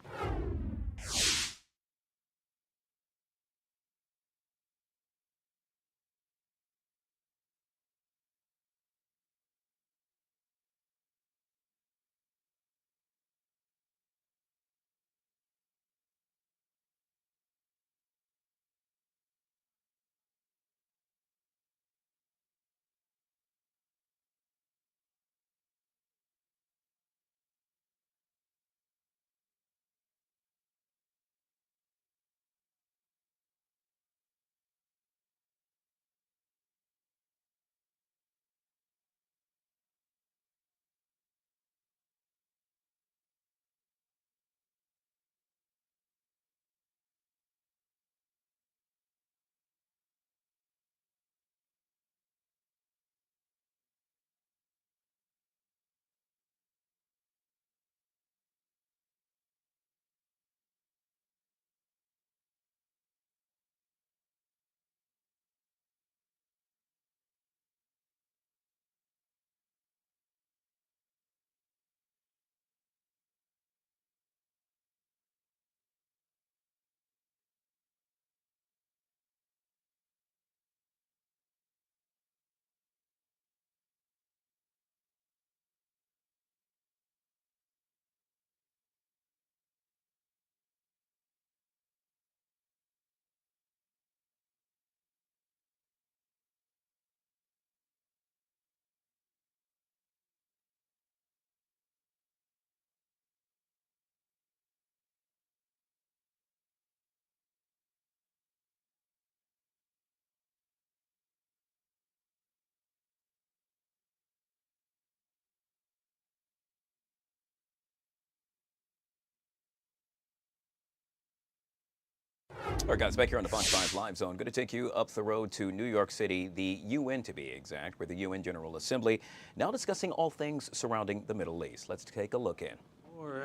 All right, guys, back here on the Fox 5 Live Zone. Going to take you up the road to New York City, the UN to be exact, where the UN General Assembly now discussing all things surrounding the Middle East. Let's take a look in.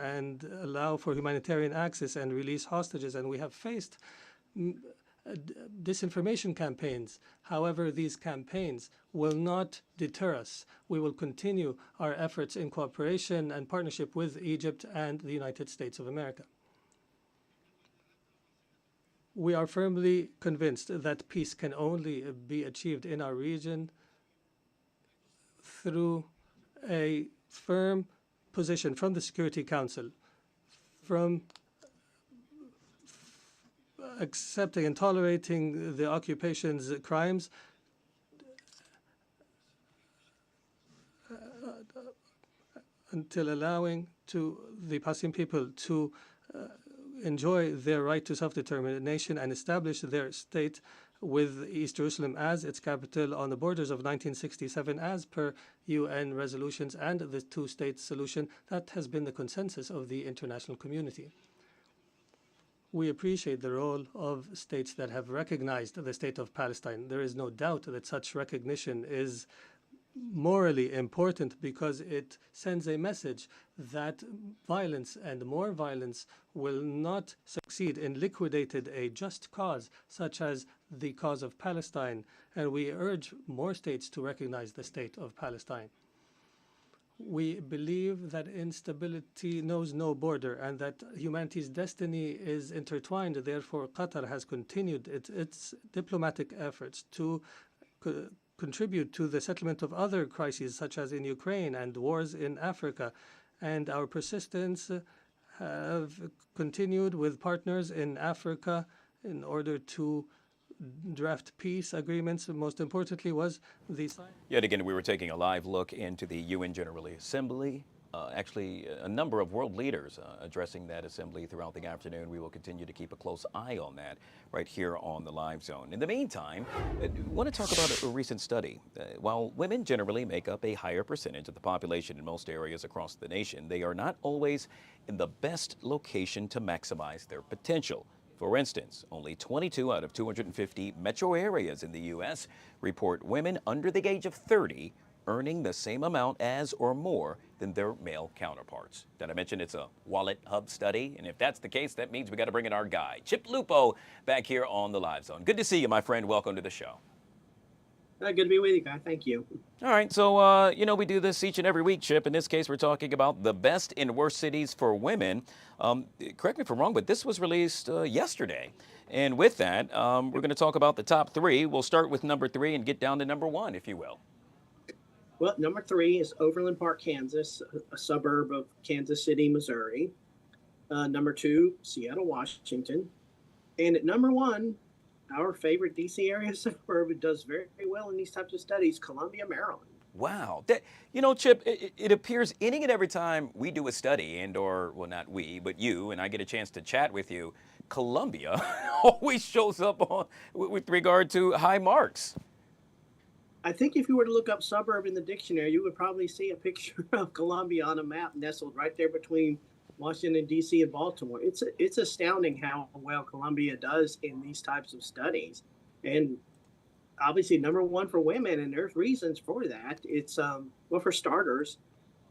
And allow for humanitarian access and release hostages. And we have faced disinformation campaigns. However, these campaigns will not deter us. We will continue our efforts in cooperation and partnership with Egypt and the United States of America. We are firmly convinced that peace can only be achieved in our region through a firm position from the Security Council, from accepting and tolerating the occupation's crimes, until allowing to the Palestinian people to enjoy their right to self-determination and establish their state with East Jerusalem as its capital on the borders of 1967 as per UN resolutions and the two-state solution. That has been the consensus of the international community. We appreciate the role of states that have recognized the state of Palestine. There is no doubt that such recognition is morally important because it sends a message that violence and more violence will not succeed in liquidating a just cause such as the cause of Palestine, and we urge more states to recognize the state of Palestine. We believe that instability knows no border and that humanity's destiny is intertwined. Therefore, Qatar has continued its diplomatic efforts to contribute to the settlement of other crises, such as in Ukraine and wars in Africa. And our persistence have continued with partners in Africa in order to draft peace agreements. Most importantly was the... Yet again, we were taking a live look into the UN General Assembly. Actually, a number of world leaders addressing that assembly throughout the afternoon. We will continue to keep a close eye on that right here on the Live Zone. In the meantime, I want to talk about a recent study. While women generally make up a higher percentage of the population in most areas across the nation, they are not always in the best location to maximize their potential. For instance, only 22 out of 250 metro areas in the U.S. report women under the age of 30 earning the same amount as or more than their male counterparts. Did I mention it's a Wallet Hub study? And if that's the case, that means we got to bring in our guy, Chip Lupo, back here on the Live Zone. Good to see you, my friend. Welcome to the show. Good to be with you, guy. Thank you. All right, so, we do this each and every week, Chip. In this case, we're talking about the best and worst cities for women. Correct me if I'm wrong, but this was released yesterday. And with that, we're going to talk about the top three. We'll start with number 3 and get down to number 1, if you will. Well, number 3 is Overland Park, Kansas, a suburb of Kansas City, Missouri. Number 2, Seattle, Washington. And at number 1, our favorite D.C. area suburb, it does very, very well in these types of studies, Columbia, Maryland. Wow. Chip, it appears any and every time we do a study well, not we, but you, and I get a chance to chat with you, Columbia always shows up with regard to high marks. I think if you were to look up suburb in the dictionary, you would probably see a picture of Columbia on a map nestled right there between Washington, D.C. and Baltimore. It's astounding how well Columbia does in these types of studies. And obviously number 1 for women, and there's reasons for that. It's, well, for starters,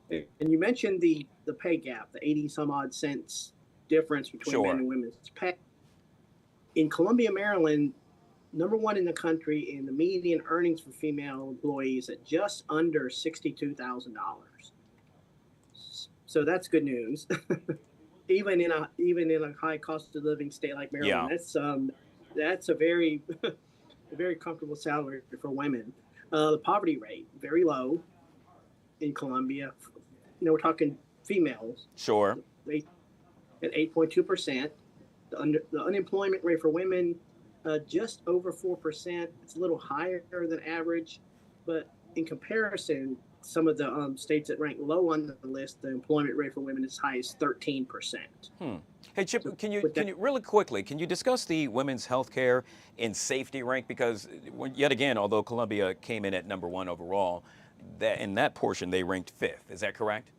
and you mentioned the pay gap, the 80 some odd cents difference between men and women's pay. In Columbia, Maryland, number 1 in the country in the median earnings for female employees at just under $62,000. So that's good news. even in a high cost of living state like Maryland, that's a very very comfortable salary for women. The poverty rate very low in Columbia. We're talking females. Sure. At 8.2%. The unemployment rate for women, just over 4%. It's a little higher than average, but in comparison, some of the states that rank low on the list, the employment rate for women is as high as 13%. Hey, Chip, can you really quickly, can you discuss the women's health care and safety rank? Because yet again, although Columbia came in at number 1 overall, in that portion they ranked 5th. Is that correct?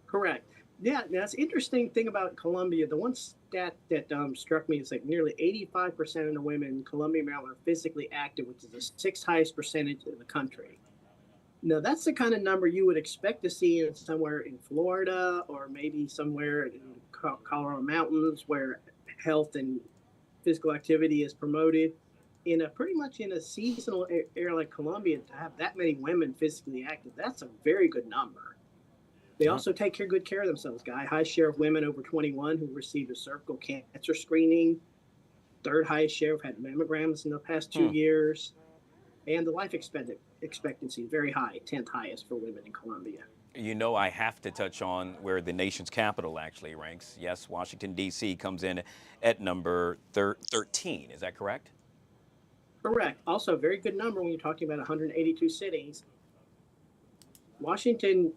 Correct. Yeah, that's interesting thing about Columbia. The one stat that struck me is like nearly 85% of the women in Columbia, Maryland are physically active, which is the 6th highest percentage in the country. Now, that's the kind of number you would expect to see somewhere in Florida or maybe somewhere in Colorado Mountains where health and physical activity is promoted. Pretty much in a seasonal area like Columbia, to have that many women physically active, that's a very good number. They also take good care of themselves, Guy. High share of women over 21 who received a cervical cancer screening. 3rd highest share have had mammograms in the past 2 years. And the life expectancy, very high, 10th highest for women in Columbia. I have to touch on where the nation's capital actually ranks. Yes, Washington, D.C. comes in at number 13. Is that correct? Correct. Also, a very good number when you're talking about 182 cities. Washington,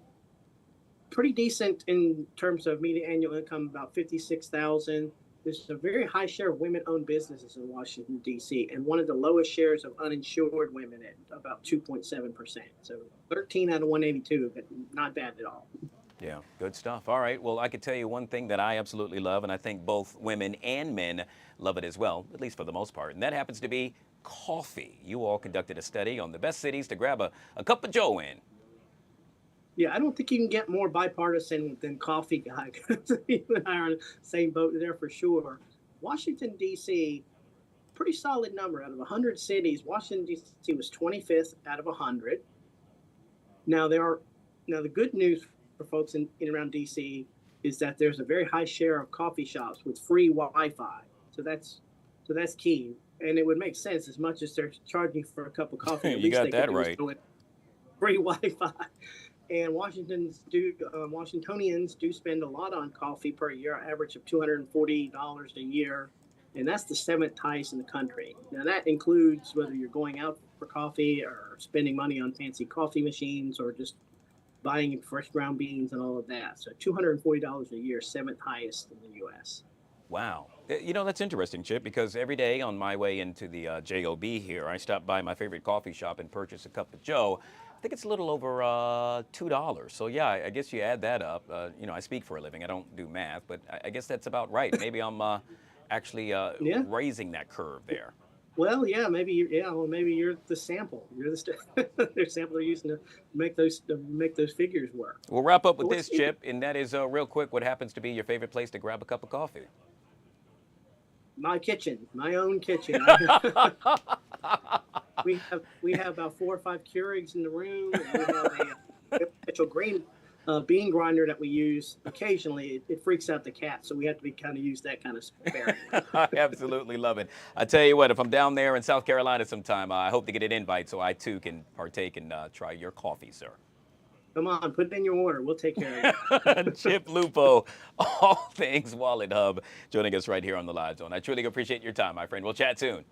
pretty decent in terms of median annual income, about $56,000. There's a very high share of women-owned businesses in Washington, D.C., and one of the lowest shares of uninsured women at about 2.7%. So 13 out of 182, but not bad at all. Yeah, good stuff. All right. Well, I could tell you one thing that I absolutely love, and I think both women and men love it as well, at least for the most part, and that happens to be coffee. You all conducted a study on the best cities to grab a cup of joe in. Yeah, I don't think you can get more bipartisan than coffee, Guy. You and I are on the same boat there for sure. Washington, D.C., pretty solid number. Out of 100 cities, Washington, D.C. was 25th out of 100. Now, the good news for folks in around D.C. is that there's a very high share of coffee shops with free Wi-Fi. So that's key. And it would make sense as much as they're charging for a cup of coffee. You got that right. Free Wi-Fi. And Washingtonians do spend a lot on coffee per year, average of $240 a year and that's the 7th highest in the country. Now that includes whether you're going out for coffee or spending money on fancy coffee machines or just buying fresh ground beans and all of that. So $240 a year, 7th highest in the U.S. Wow. You know, that's interesting, Chip, because every day on my way into the JOB here, I stop by my favorite coffee shop and purchase a cup of Joe. I think it's a little over $2. So, yeah, I guess you add that up. You know, I speak for a living. I don't do math, but I guess that's about right. Maybe I'm actually raising that curve there. Well, yeah, maybe you're the sample. You're the sample they're using to make those figures work. We'll wrap up with this, Chip, and that is real quick. What happens to be your favorite place to grab a cup of coffee? My kitchen, my own kitchen. we have about 4 or 5 Keurigs in the room. And we have a special green bean grinder that we use occasionally. It freaks out the cat, so we have to use that kind of sparingly. I absolutely love it. I tell you what, if I'm down there in South Carolina sometime, I hope to get an invite so I too can partake and try your coffee, sir. Come on, put it in your order. We'll take care of it. Chip Lupo, all things Wallet Hub, joining us right here on the Live Zone. I truly appreciate your time, my friend. We'll chat soon.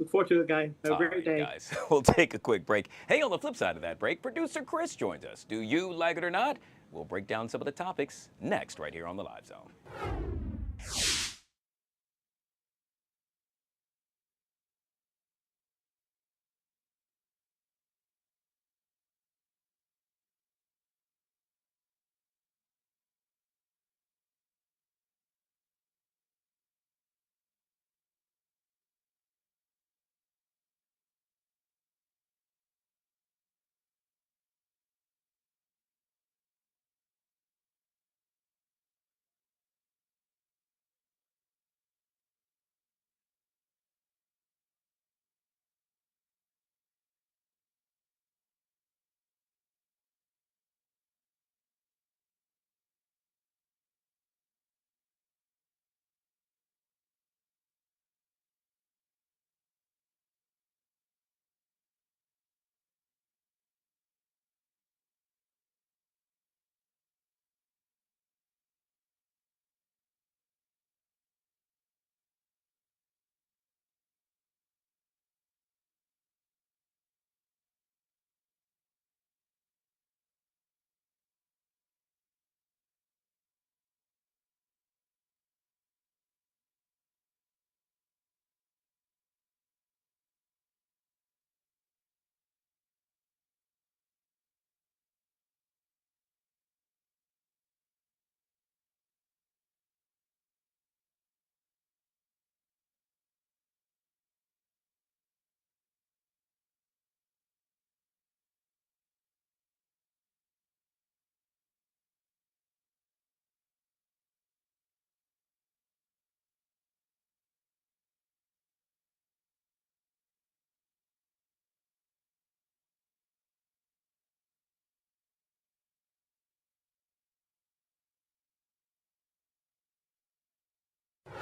Look forward to it, guy. Have a great day. Guys, we'll take a quick break. Hey, on the flip side of that break, producer Chris joins us. Do you like it or not? We'll break down some of the topics next right here on the Live Zone.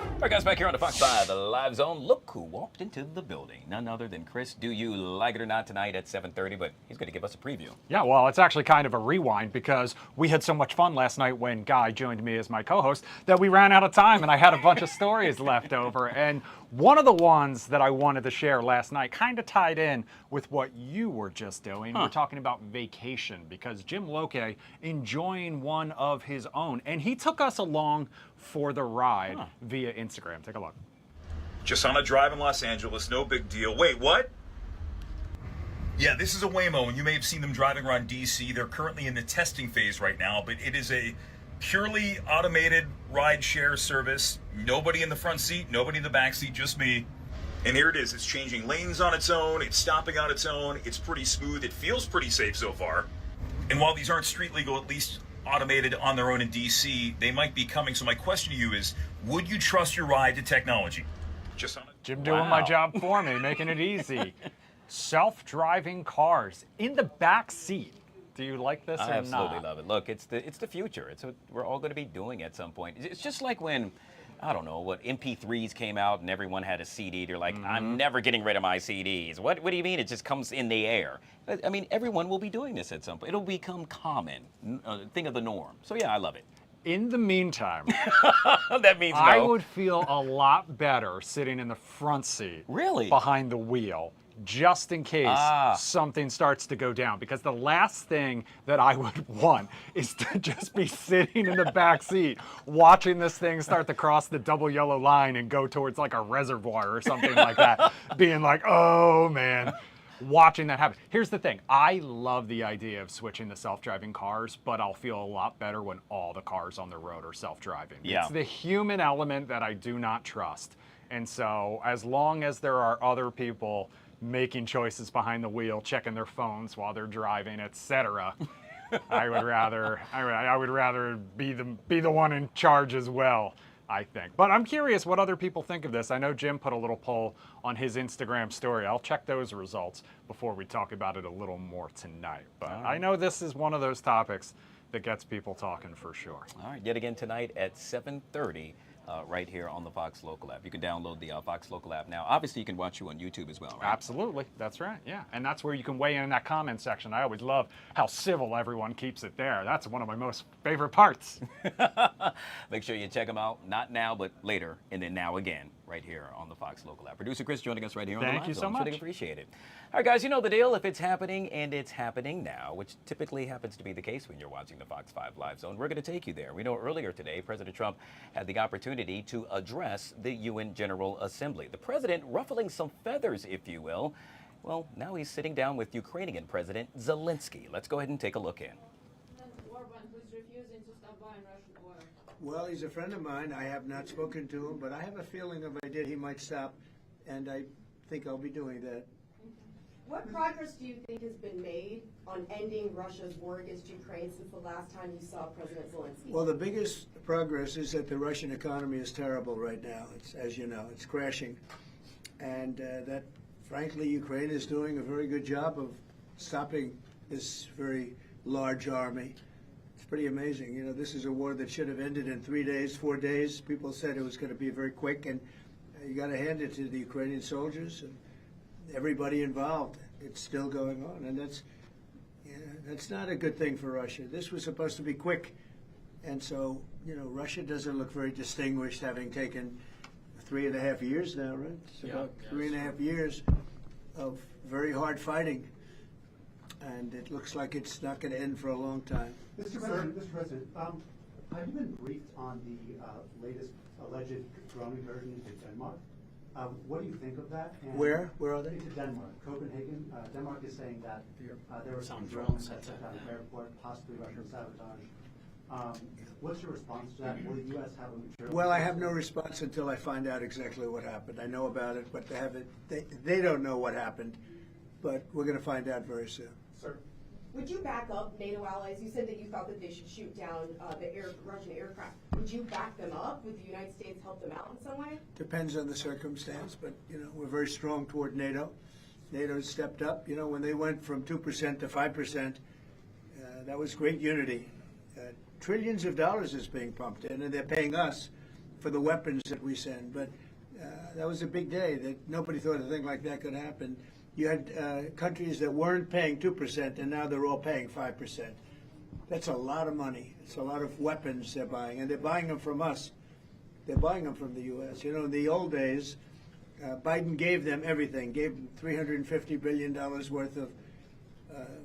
All right, guys, back here on the Fox 5, the Live Zone. Look who walked into the building. None other than Chris. Do you like it or not tonight at 7:30? But he's going to give us a preview. Yeah, well, it's actually kind of a rewind because we had so much fun last night when Guy joined me as my co-host that we ran out of time and I had a bunch of stories left over. And one of the ones that I wanted to share last night kind of tied in with what you were just doing. We're talking about vacation because Jim Loke enjoying one of his own. And he took us along for the ride via Instagram. Take a look. Just on a drive in Los Angeles, no big deal. Wait, what? Yeah, this is a Waymo, and you may have seen them driving around DC. They're currently in the testing phase right now, but it is a purely automated ride share service. Nobody in the front seat, nobody in the back seat, just me. And here it is. It's changing lanes on its own. It's stopping on its own. It's pretty smooth. It feels pretty safe so far. And while these aren't street legal, at least automated on their own in DC, they might be coming. So my question to you is, would you trust your ride to technology? Just on a Jim doing my job for me, making it easy. Self-driving cars in the back seat. Do you like this or not? I absolutely love it. Look, it's the future. It's what we're all going to be doing at some point. It's just like when, I don't know, what MP3s came out and everyone had a CD. They're like, I'm never getting rid of my CDs. What do you mean? It just comes in the air. I mean, everyone will be doing this at some point. It'll become common, thing of the norm. So yeah, I love it. In the meantime, that means no. I would feel a lot better sitting in the front seat, really, behind the wheel, just in case something starts to go down. Because the last thing that I would want is to just be sitting in the back seat, watching this thing start to cross the double yellow line and go towards like a reservoir or something like that, being like, oh man. Watching that happen. Here's the thing. I love the idea of switching to self-driving cars, but I'll feel a lot better when all the cars on the road are self-driving. Yeah. It's the human element that I do not trust. And so as long as there are other people making choices behind the wheel, checking their phones while they're driving, etc., I would rather be the one in charge as well, I think. But I'm curious what other people think of this. I know Jim put a little poll on his Instagram story. I'll check those results before we talk about it a little more tonight. But I know this is one of those topics that gets people talking for sure. All right, yet again tonight at 7:30. Right here on the Fox Local app. You can download the Fox Local app now. Obviously, you can watch you on YouTube as well, right? Absolutely. That's right. Yeah. And that's where you can weigh in that comment section. I always love how civil everyone keeps it there. That's one of my most favorite parts. Make sure you check them out, not now, but later, and then now again, right here on the Fox Local app. Producer Chris joining us right here on the Live Thank you so Zone. much. Really appreciate it. All right, guys, you know the deal. If it's happening, and it's happening now, which typically happens to be the case when you're watching the Fox 5 Live Zone, we're going to take you there. We know earlier today, President Trump had the opportunity to address the UN General Assembly. The president ruffling some feathers, if you will. Well, now he's sitting down with Ukrainian President Zelensky. Let's go ahead and take a look in. Well, he's a friend of mine. I have not spoken to him, but I have a feeling if I did, he might stop, and I think I'll be doing that. What progress do you think has been made on ending Russia's war against Ukraine since the last time you saw President Zelensky? Well, the biggest progress is that the Russian economy is terrible right now. It's, as you know, it's crashing. And that, frankly, Ukraine is doing a very good job of stopping this very large army. It's pretty amazing. You know, this is a war that should have ended in 3 days, 4 days. People said it was going to be very quick, and you got to hand it to the Ukrainian soldiers and everybody involved. It's still going on, and that's not a good thing for Russia. This was supposed to be quick, and so, you know, Russia doesn't look very distinguished, having taken 3.5 years now, right? It's about 3.5 years of very hard fighting, and it looks like it's not going to end for a long time. Mr. President, have you been briefed on the latest alleged drone incursion into Denmark? What do you think of that? And Where are they? Into Denmark, Copenhagen. Denmark is saying that there were some drones that shut down the airport, possibly Russian sabotage. What's your response to that? Will the U.S. have a material? Well, I have no response until I find out exactly what happened. I know about it, but they don't know what happened. But we're going to find out very soon. Sir. Would you back up NATO allies? You said that you thought that they should shoot down the Russian aircraft. Would you back them up? Would the United States help them out in some way? Depends on the circumstance, but, you know, we're very strong toward NATO. NATO stepped up. You know, when they went from 2% to 5%, that was great unity. Trillions of dollars is being pumped in, and they're paying us for the weapons that we send. But that was a big day. That nobody thought a thing like that could happen. You had countries that weren't paying 2%, and now they're all paying 5%. That's a lot of money. It's a lot of weapons they're buying, and they're buying them from us. They're buying them from the U.S. You know, in the old days, Biden gave them everything, gave them $350 billion worth of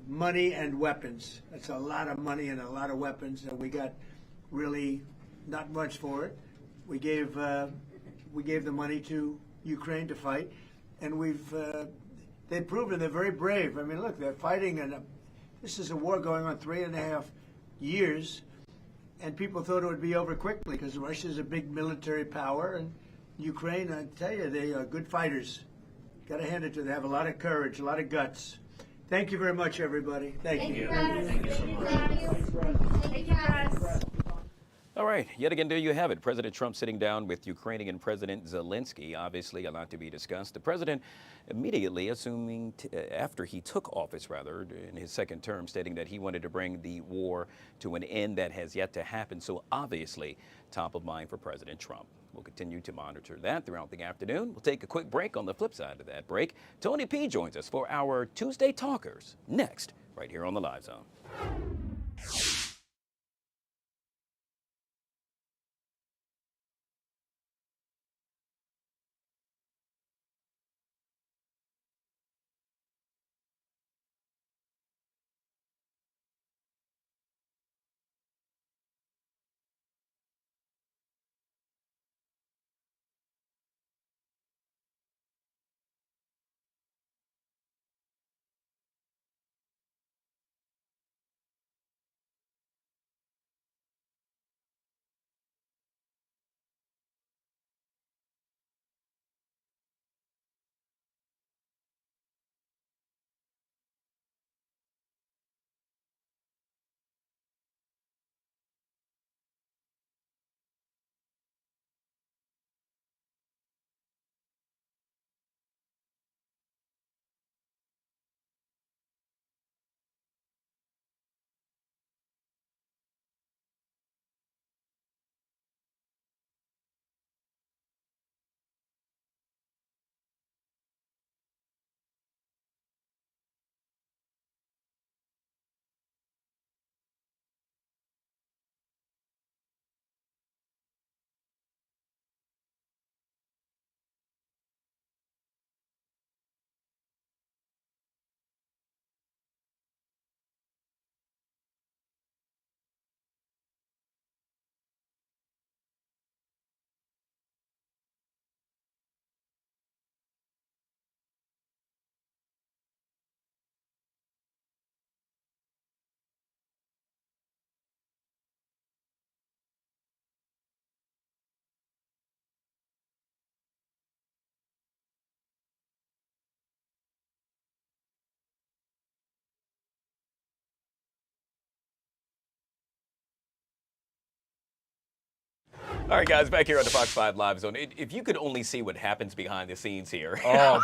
money and weapons. That's a lot of money and a lot of weapons, and we got really not much for it. We gave the money to Ukraine to fight, and they've proven they're very brave. I mean, look, they're fighting, and this is a war going on 3.5 years, and people thought it would be over quickly because Russia's a big military power, and Ukraine, I tell you, they are good fighters. Got to hand it to them. They have a lot of courage, a lot of guts. Thank you very much, everybody. Thank you. Thank you so much. Thank you, guys. All right, yet again, there you have it. President Trump sitting down with Ukrainian President Zelensky. Obviously, a lot to be discussed. The president immediately after he took office, in his second term, stating that he wanted to bring the war to an end that has yet to happen. So obviously, top of mind for President Trump. We'll continue to monitor that throughout the afternoon. We'll take a quick break. On the flip side of that break, Tony P joins us for our Tuesday Talkers next, right here on the Live Zone. All right, guys, back here on the Fox 5 Live Zone. If you could only see what happens behind the scenes here, Oh,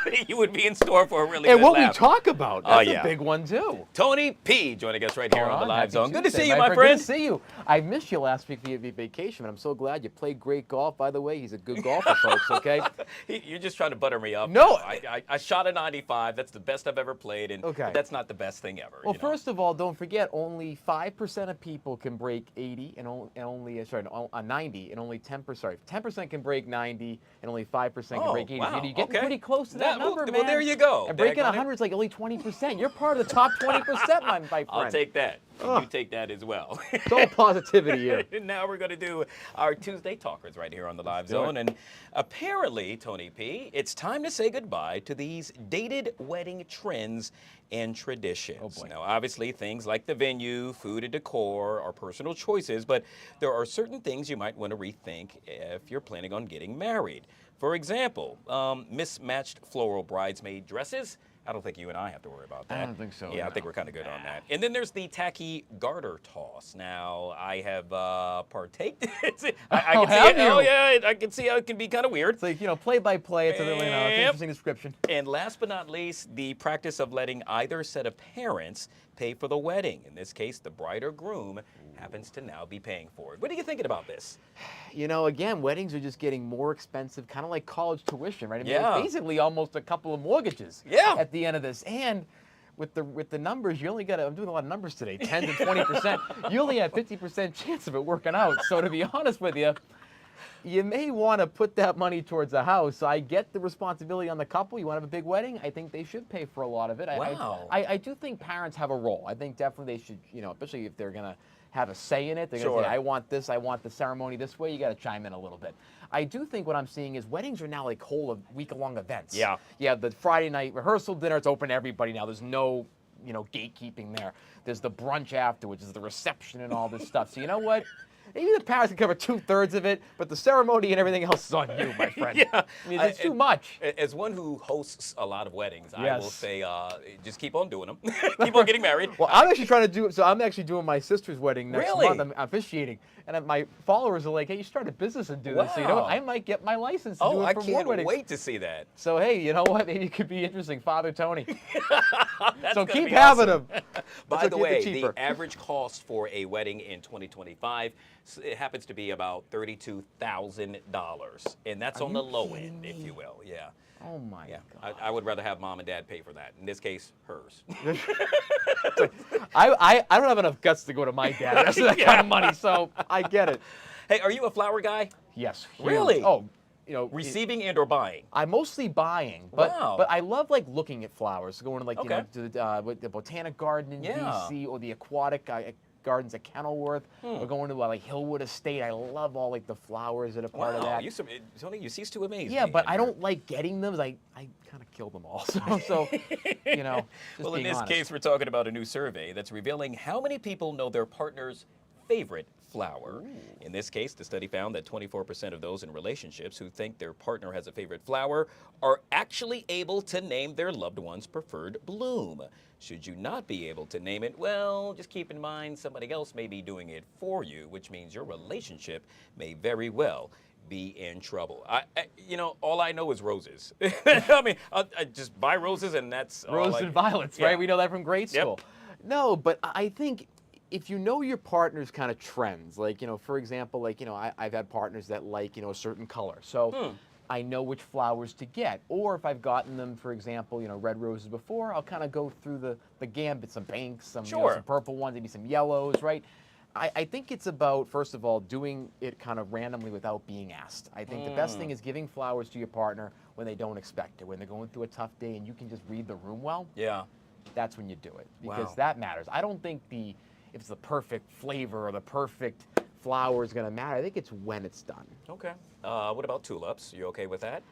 boy. you would be in store for a really And good what laugh. we talk about, that's yeah. a big one, too. Tony P. joining us right here on the Live Happy Zone. Good to Tuesday, see you, my Good friend. to see you. I missed you last week via vacation, but I'm so glad you played great golf. By the way, he's a good golfer, folks, okay? You're just trying to butter me up. No. I shot a 95. That's the best I've ever played, and Okay. that's not the best thing ever. Well, you know? first of all, don't forget, only 5% of people can break 80 and only 90, and only 10% can break 90, and only 5% can break 80. Wow. You're getting Okay. pretty close to that number, man. Well, there you go. And breaking Daggone it. 100 is like only 20%. You're part of the top 20%, my friend. I'll take that. Ugh. You take that as well. It's all positivity here. Now we're going to do our Tuesday Talkers right here on the Live Zone. And apparently, Tony P., it's time to say goodbye to these dated wedding trends and traditions. Oh, boy. Now, obviously, things like the venue, food, and decor are personal choices, but there are certain things you might want to rethink if you're planning on getting married. For example, mismatched floral bridesmaid dresses. I don't think you and I have to worry about that. I don't think so. Yeah, I no. think we're kind of good on that. And then there's the tacky garter toss. Now, I have partaked. I can see it. Oh, yeah, I can see how it can be kind of weird. It's like, play by play. It's a really interesting description. And last but not least, the practice of letting either set of parents pay for the wedding. In this case, the bride or groom happens to now be paying for it. What are you thinking about this? Again, weddings are just getting more expensive, kind of like college tuition, right? I mean, Yeah. it's basically almost a couple of mortgages at the end of this. And with the numbers, you only got I'm doing a lot of numbers today, 10 to 20%. You only have 50% chance of it working out. So to be honest with you, you may want to put that money towards a house. I get the responsibility on the couple. You want to have a big wedding? I think they should pay for a lot of it. Wow. I do think parents have a role. I think definitely they should, especially if they're going to have a say in it. They're going to say, I want this, I want the ceremony this way. You got to chime in a little bit. I do think what I'm seeing is weddings are now like whole week-long events. Yeah. Yeah, the Friday night rehearsal dinner, it's open to everybody now. There's no, gatekeeping there. There's the brunch after, which is the reception and all this stuff. So you know what? Maybe the parents can cover 2/3 of it, but the ceremony and everything else is on you, my friend. Yeah. I mean, it's too much. As one who hosts a lot of weddings, I Yes. will say just keep on doing them. Keep on getting married. Well, I'm actually trying to do, so I'm actually doing my sister's wedding next Really? month. I'm officiating. And my followers are like, hey, you start a business and do this. So you know what? I might get my license to do it for more can't weddings. wait to see that. So hey, you know what? Maybe it could be interesting. Father Tony. That's So gonna keep be having awesome. them. By the way, cheaper. the average cost for a wedding in 2025, it happens to be about $32,000. And that's Are on the you low kidding end, if me? you will. Yeah. Oh my God. I would rather have mom and dad pay for that. In this case, hers. I don't have enough guts to go to my dad. That's that kind of money, so I get it. Hey, are you a flower guy? Yes. huge. Really? Oh, receiving and or buying? I'm mostly buying, but Wow. but I love like looking at flowers. Going to Okay. to the botanic garden in Yeah. DC or the aquatic gardens at Kenilworth. Or going to like Hillwood Estate. I love all like the flowers that are part of that. Tony, you cease to amaze Yeah, me. but I don't like getting them. I kind of kill them all. So just well, in being this honest. case, we're talking about a new survey that's revealing how many people know their partner's favorite flower. In this case, the study found that 24% of those in relationships who think their partner has a favorite flower are actually able to name their loved one's preferred bloom. Should you not be able to name it, well, just keep in mind somebody else may be doing it for you, which means your relationship may very well be in trouble. All I know is roses. I mean, I just buy roses and that's all Roses and violets, Yeah. right? We know that from grade Yep. school. No, but I think if you know your partner's kind of trends, like, for example, like, I've had partners that like, a certain color. So I know which flowers to get. Or if I've gotten them, for example, red roses before, I'll kind of go through the gambit, some pinks, some purple ones, maybe some yellows, right? I think it's about, first of all, doing it kind of randomly without being asked. I think the best thing is giving flowers to your partner when they don't expect it, when they're going through a tough day and you can just read the room well. Yeah. That's when you do it, because Wow. that matters. I don't think if it's the perfect flavor or the perfect flower is going to matter. I think it's when it's done. Okay. What about tulips? You okay with that?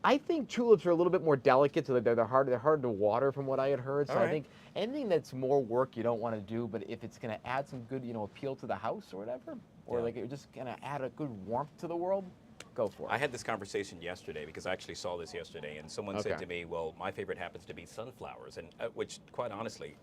I think tulips are a little bit more delicate, so they're hard to water from what I had heard. So All I right. think anything that's more work you don't want to do, but if it's going to add some good, appeal to the house or whatever, or Yeah. like it's just going to add a good warmth to the world, Go for it. I had this conversation yesterday because I actually saw this yesterday, and someone said to me, well, my favorite happens to be sunflowers, and which, quite honestly,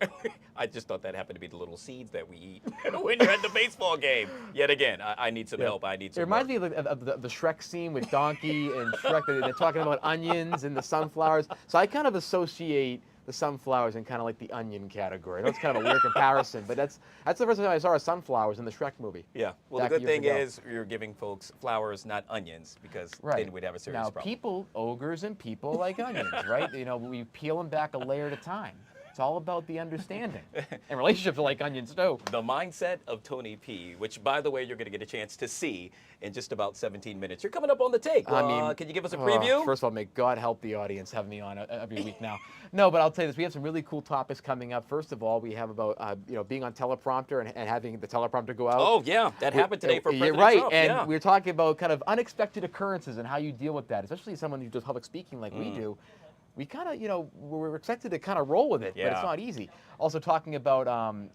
I just thought that happened to be the little seeds that we eat when you're at the baseball game. Yet again, I need some help. I need some It reminds me of the Shrek scene with Donkey and Shrek. They're talking about onions and the sunflowers. So I kind of associate the sunflowers in kind of like the onion category. I know it's kind of a weird comparison, but that's the first time I saw sunflowers in the Shrek movie. Yeah. Well, the good thing is you're giving folks flowers, not onions, because then we'd have a serious problem. Now, people, ogres and people like onions, right? You know, we peel them back a layer at a time. It's all about the understanding. And relationships are like onions, too. The mindset of Tony P, which, by the way, you're going to get a chance to see in just about 17 minutes. You're coming up on the take. I mean, can you give us a preview? First of all, may God help the audience have me on every week now. No, but I'll tell you this. We have some really cool topics coming up. First of all, we have about being on teleprompter and having the teleprompter go out. Oh, yeah. That happened today for President right. Trump. And we're talking about kind of unexpected occurrences and how you deal with that, especially someone who does public speaking like we do. We kind of, we're expected to kind of roll with it, but it's not easy. Also talking about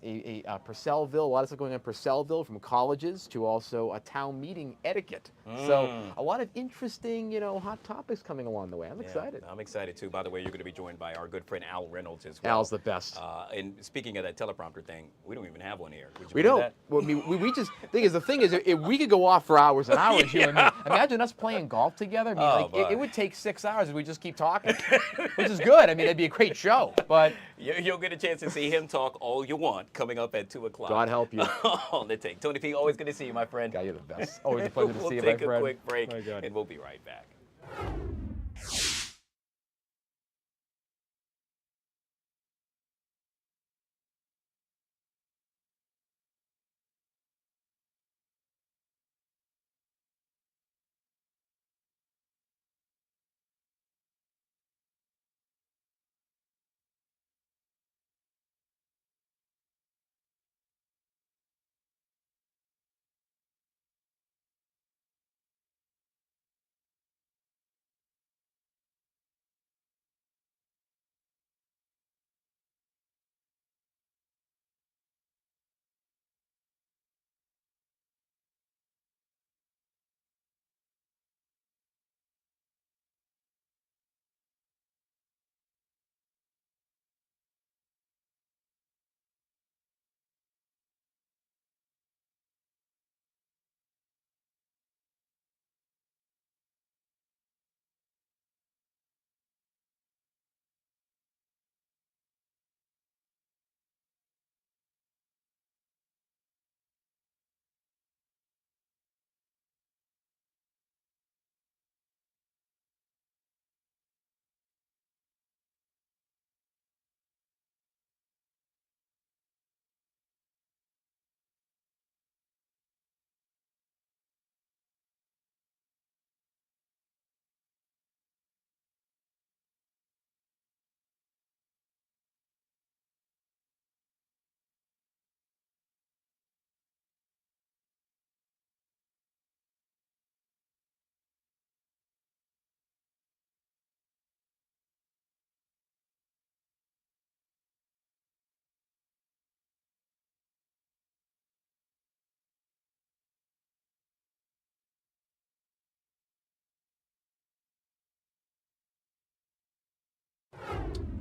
Purcellville, a lot of stuff going on in Purcellville, from colleges to also a town meeting etiquette. So a lot of interesting, hot topics coming along the way. I'm excited. I'm excited too. By the way, you're going to be joined by our good friend Al Reynolds as well. Al's the best. And speaking of that teleprompter thing, we don't even have one here. We don't. That? Well, we just the thing is, if we could go off for hours and hours, you and me. Imagine us playing golf together. I mean, it would take 6 hours if we just keep talking, which is good. I mean, it'd be a great show. But you'll get a chance to see him talk all you want coming up at 2 o'clock. God help you. On the take. Tony P, always good to see you, my friend. God, you're the best. Always a pleasure to see you, my friend. We'll take a quick break, and we'll be right back.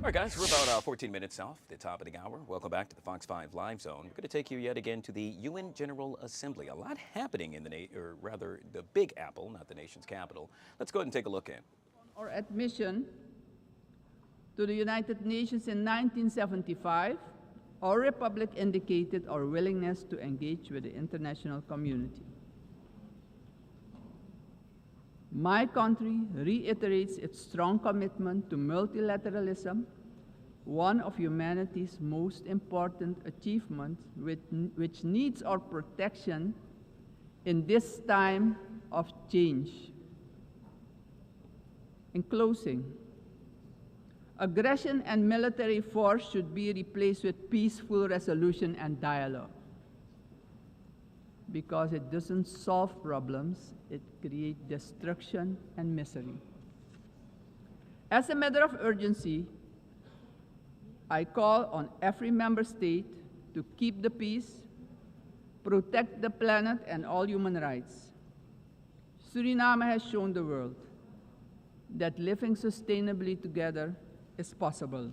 All right, guys, we're about 14 minutes off the top of the hour. Welcome back to the Fox 5 Live Zone. We're going to take you yet again to the UN General Assembly. A lot happening in the Big Apple, not the nation's capital. Let's go ahead and take a look at. Our admission to the United Nations in 1975, our republic indicated our willingness to engage with the international community. My country reiterates its strong commitment to multilateralism, one of humanity's most important achievements, which needs our protection in this time of change. In closing, aggression and military force should be replaced with peaceful resolution and dialogue, because it doesn't solve problems, it creates destruction and misery. As a matter of urgency, I call on every member state to keep the peace, protect the planet and all human rights, Suriname has shown the world that living sustainably together is possible.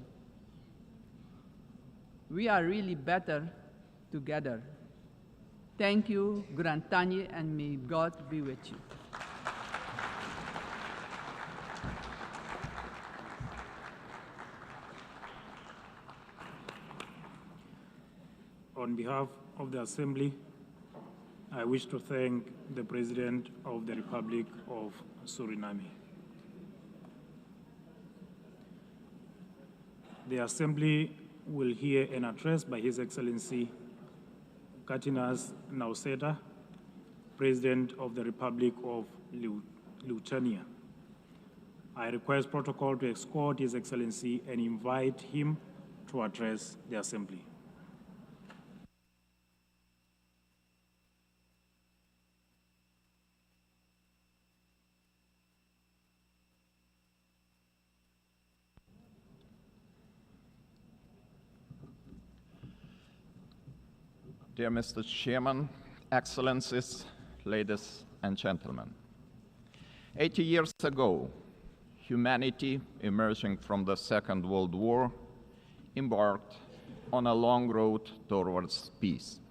We are really better together. Thank you, Grand Tanye, and may God be with you. On behalf of the Assembly, I wish to thank the President of the Republic of Suriname. The Assembly will hear an address by His Excellency Katinas Nauseda, President of the Republic of Lithuania. I request protocol to escort His Excellency and invite him to address the Assembly. Dear Mr. Chairman, Excellencies, ladies and gentlemen. 80 years ago, humanity, emerging from the Second World War, embarked on a long road towards peace.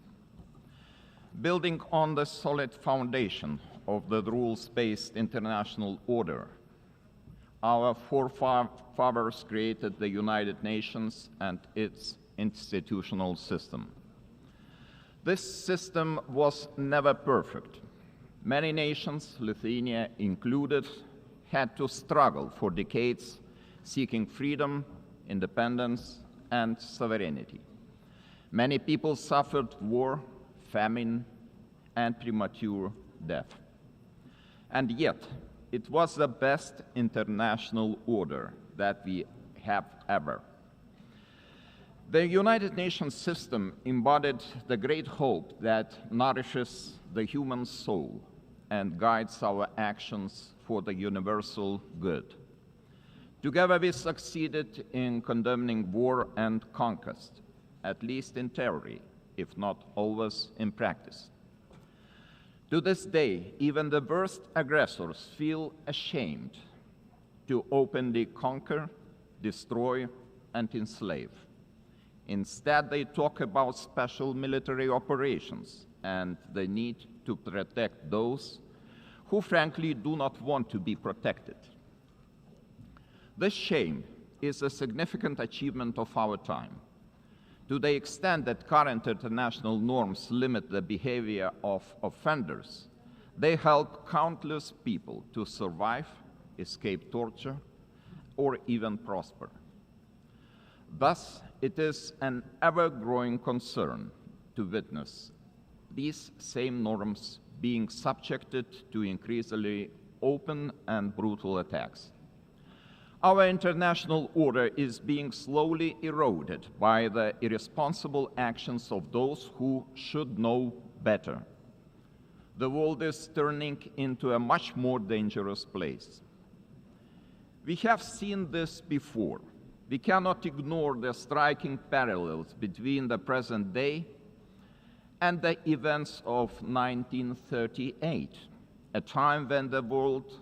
Building on the solid foundation of the rules-based international order, our forefathers created the United Nations and its institutional system. This system was never perfect. Many nations, Lithuania included, had to struggle for decades, seeking freedom, independence, and sovereignty. Many people suffered war, famine, and premature death. And yet, it was the best international order that we have ever. The United Nations system embodied the great hope that nourishes the human soul and guides our actions for the universal good. Together we succeeded in condemning war and conquest, at least in theory, if not always in practice. To this day, even the worst aggressors feel ashamed to openly conquer, destroy, and enslave. Instead, they talk about special military operations and the need to protect those who frankly do not want to be protected. This shame is a significant achievement of our time. To the extent that current international norms limit the behavior of offenders, they help countless people to survive, escape torture, or even prosper. Thus, it is an ever-growing concern to witness these same norms being subjected to increasingly open and brutal attacks. Our international order is being slowly eroded by the irresponsible actions of those who should know better. The world is turning into a much more dangerous place. We have seen this before. We cannot ignore the striking parallels between the present day and the events of 1938, a time when the world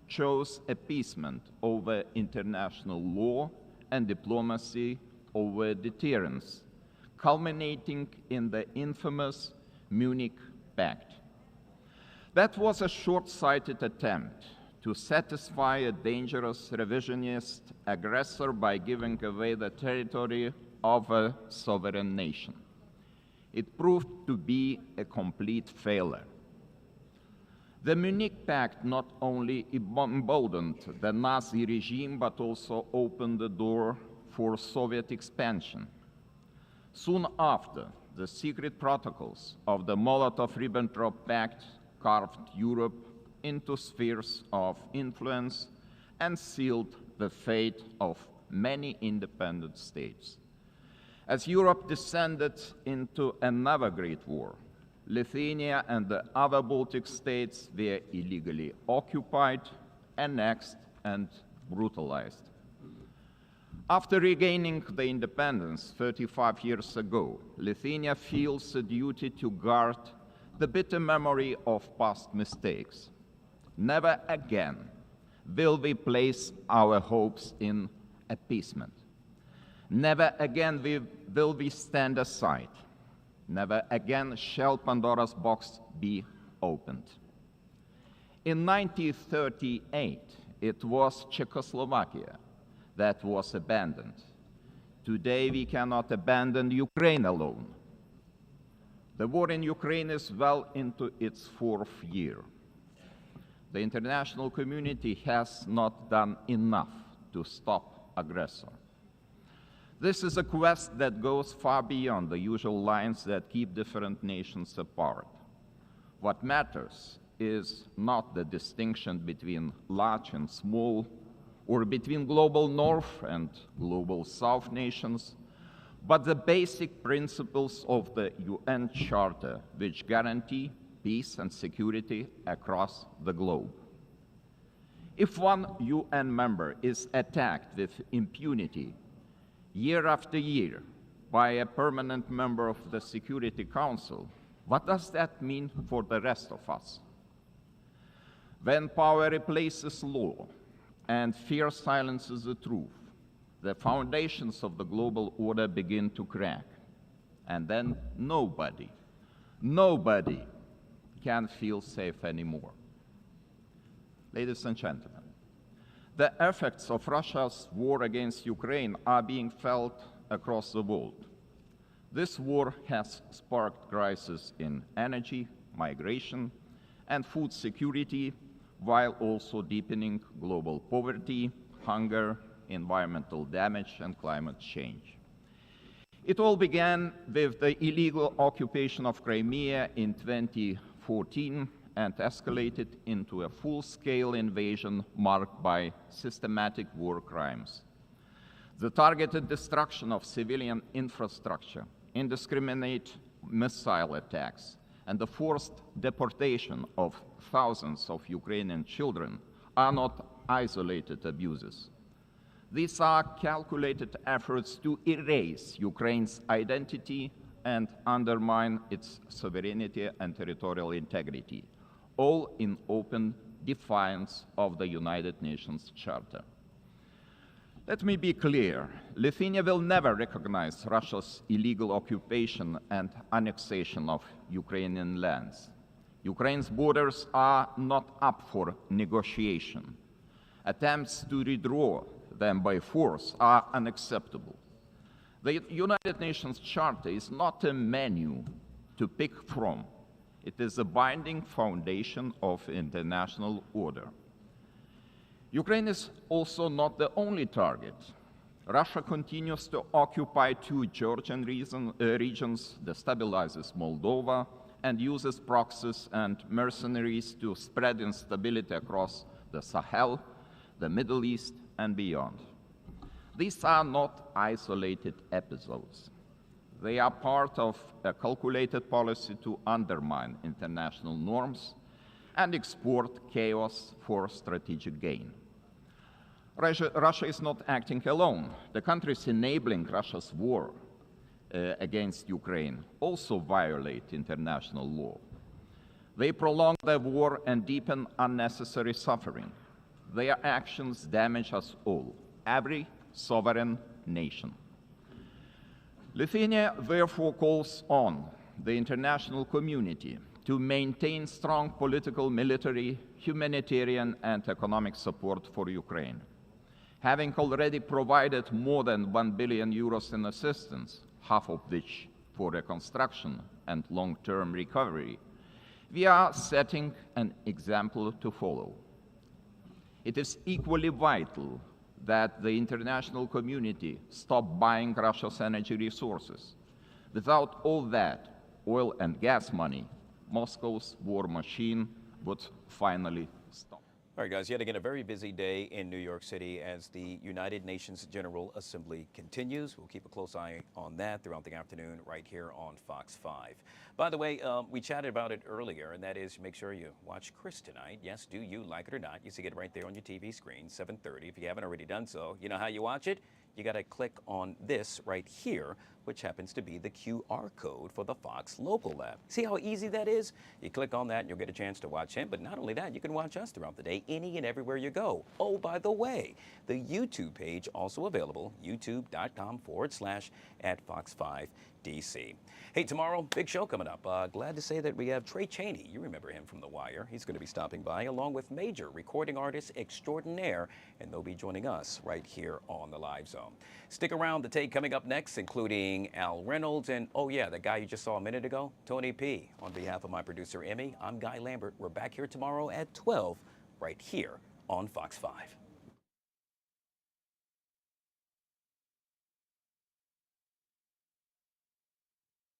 chose appeasement over international law and diplomacy over deterrence, culminating in the infamous Munich Pact. That was a short-sighted attempt to satisfy a dangerous revisionist aggressor by giving away the territory of a sovereign nation. It proved to be a complete failure. The Munich Pact not only emboldened the Nazi regime, but also opened the door for Soviet expansion. Soon after, the secret protocols of the Molotov-Ribbentrop Pact carved Europe into spheres of influence and sealed the fate of many independent states. As Europe descended into another great war, Lithuania and the other Baltic states were illegally occupied, annexed, and brutalized. After regaining the independence 35 years ago, Lithuania feels a duty to guard the bitter memory of past mistakes. Never again will we place our hopes in appeasement. Never again will we stand aside. Never again shall Pandora's box be opened. In 1938, it was Czechoslovakia that was abandoned. Today, we cannot abandon Ukraine alone. The war in Ukraine is well into its 4th year. The international community has not done enough to stop aggressor. This is a quest that goes far beyond the usual lines that keep different nations apart. What matters is not the distinction between large and small, or between global North and global South nations, but the basic principles of the UN Charter, which guarantee peace and security across the globe. If one UN member is attacked with impunity year after year by a permanent member of the Security Council, what does that mean for the rest of us? When power replaces law and fear silences the truth, the foundations of the global order begin to crack. And then nobody can feel safe anymore. Ladies and gentlemen, the effects of Russia's war against Ukraine are being felt across the world. This war has sparked crises in energy, migration, and food security, while also deepening global poverty, hunger, environmental damage, and climate change. It all began with the illegal occupation of Crimea in 2014 and escalated into a full-scale invasion marked by systematic war crimes. The targeted destruction of civilian infrastructure, indiscriminate missile attacks, and the forced deportation of thousands of Ukrainian children are not isolated abuses. These are calculated efforts to erase Ukraine's identity and undermine its sovereignty and territorial integrity, all in open defiance of the United Nations Charter. Let me be clear, Lithuania will never recognize Russia's illegal occupation and annexation of Ukrainian lands. Ukraine's borders are not up for negotiation. Attempts to redraw them by force are unacceptable. The United Nations Charter is not a menu to pick from. It is a binding foundation of international order. Ukraine is also not the only target. Russia continues to occupy two Georgian regions, destabilizes Moldova, and uses proxies and mercenaries to spread instability across the Sahel, the Middle East, and beyond. These are not isolated episodes. They are part of a calculated policy to undermine international norms and export chaos for strategic gain. Russia is not acting alone. The countries enabling Russia's war against Ukraine also violate international law. They prolong the war and deepen unnecessary suffering. Their actions damage us all, every sovereign nation. Lithuania therefore calls on the international community to maintain strong political, military, humanitarian, and economic support for Ukraine. Having already provided more than 1 billion euros in assistance, half of which for reconstruction and long-term recovery, we are setting an example to follow. It is equally vital that the international community stop buying Russia's energy resources. Without all that oil and gas money, Moscow's war machine would finally stop. All right, guys, yet again, a very busy day in New York City as the United Nations General Assembly continues. We'll keep a close eye on that throughout the afternoon right here on Fox 5. By the way, we chatted about it earlier, and that is make sure you watch Chris tonight. Yes, do you like it or not? You see it right there on your TV screen, 7:30. If you haven't already done so, you know how you watch it? you got to click on this right here, which happens to be the QR code for the Fox Local Lab. See how easy that is? You click on that and you'll get a chance to watch him, but not only that, you can watch us throughout the day, any and everywhere you go. Oh, by the way, the YouTube page also available, youtube.com/@Fox5DC. Hey, tomorrow, big show coming up. Glad to say that we have Trey Chaney. You remember him from The Wire. He's going to be stopping by along with major recording artist extraordinaire, and they'll be joining us right here on the Live Zone. Stick around, the take coming up next, including Al Reynolds and, oh yeah, the guy you just saw a minute ago, Tony P. On behalf of my producer, Emmy, I'm Guy Lambert. We're back here tomorrow at 12 right here on Fox 5.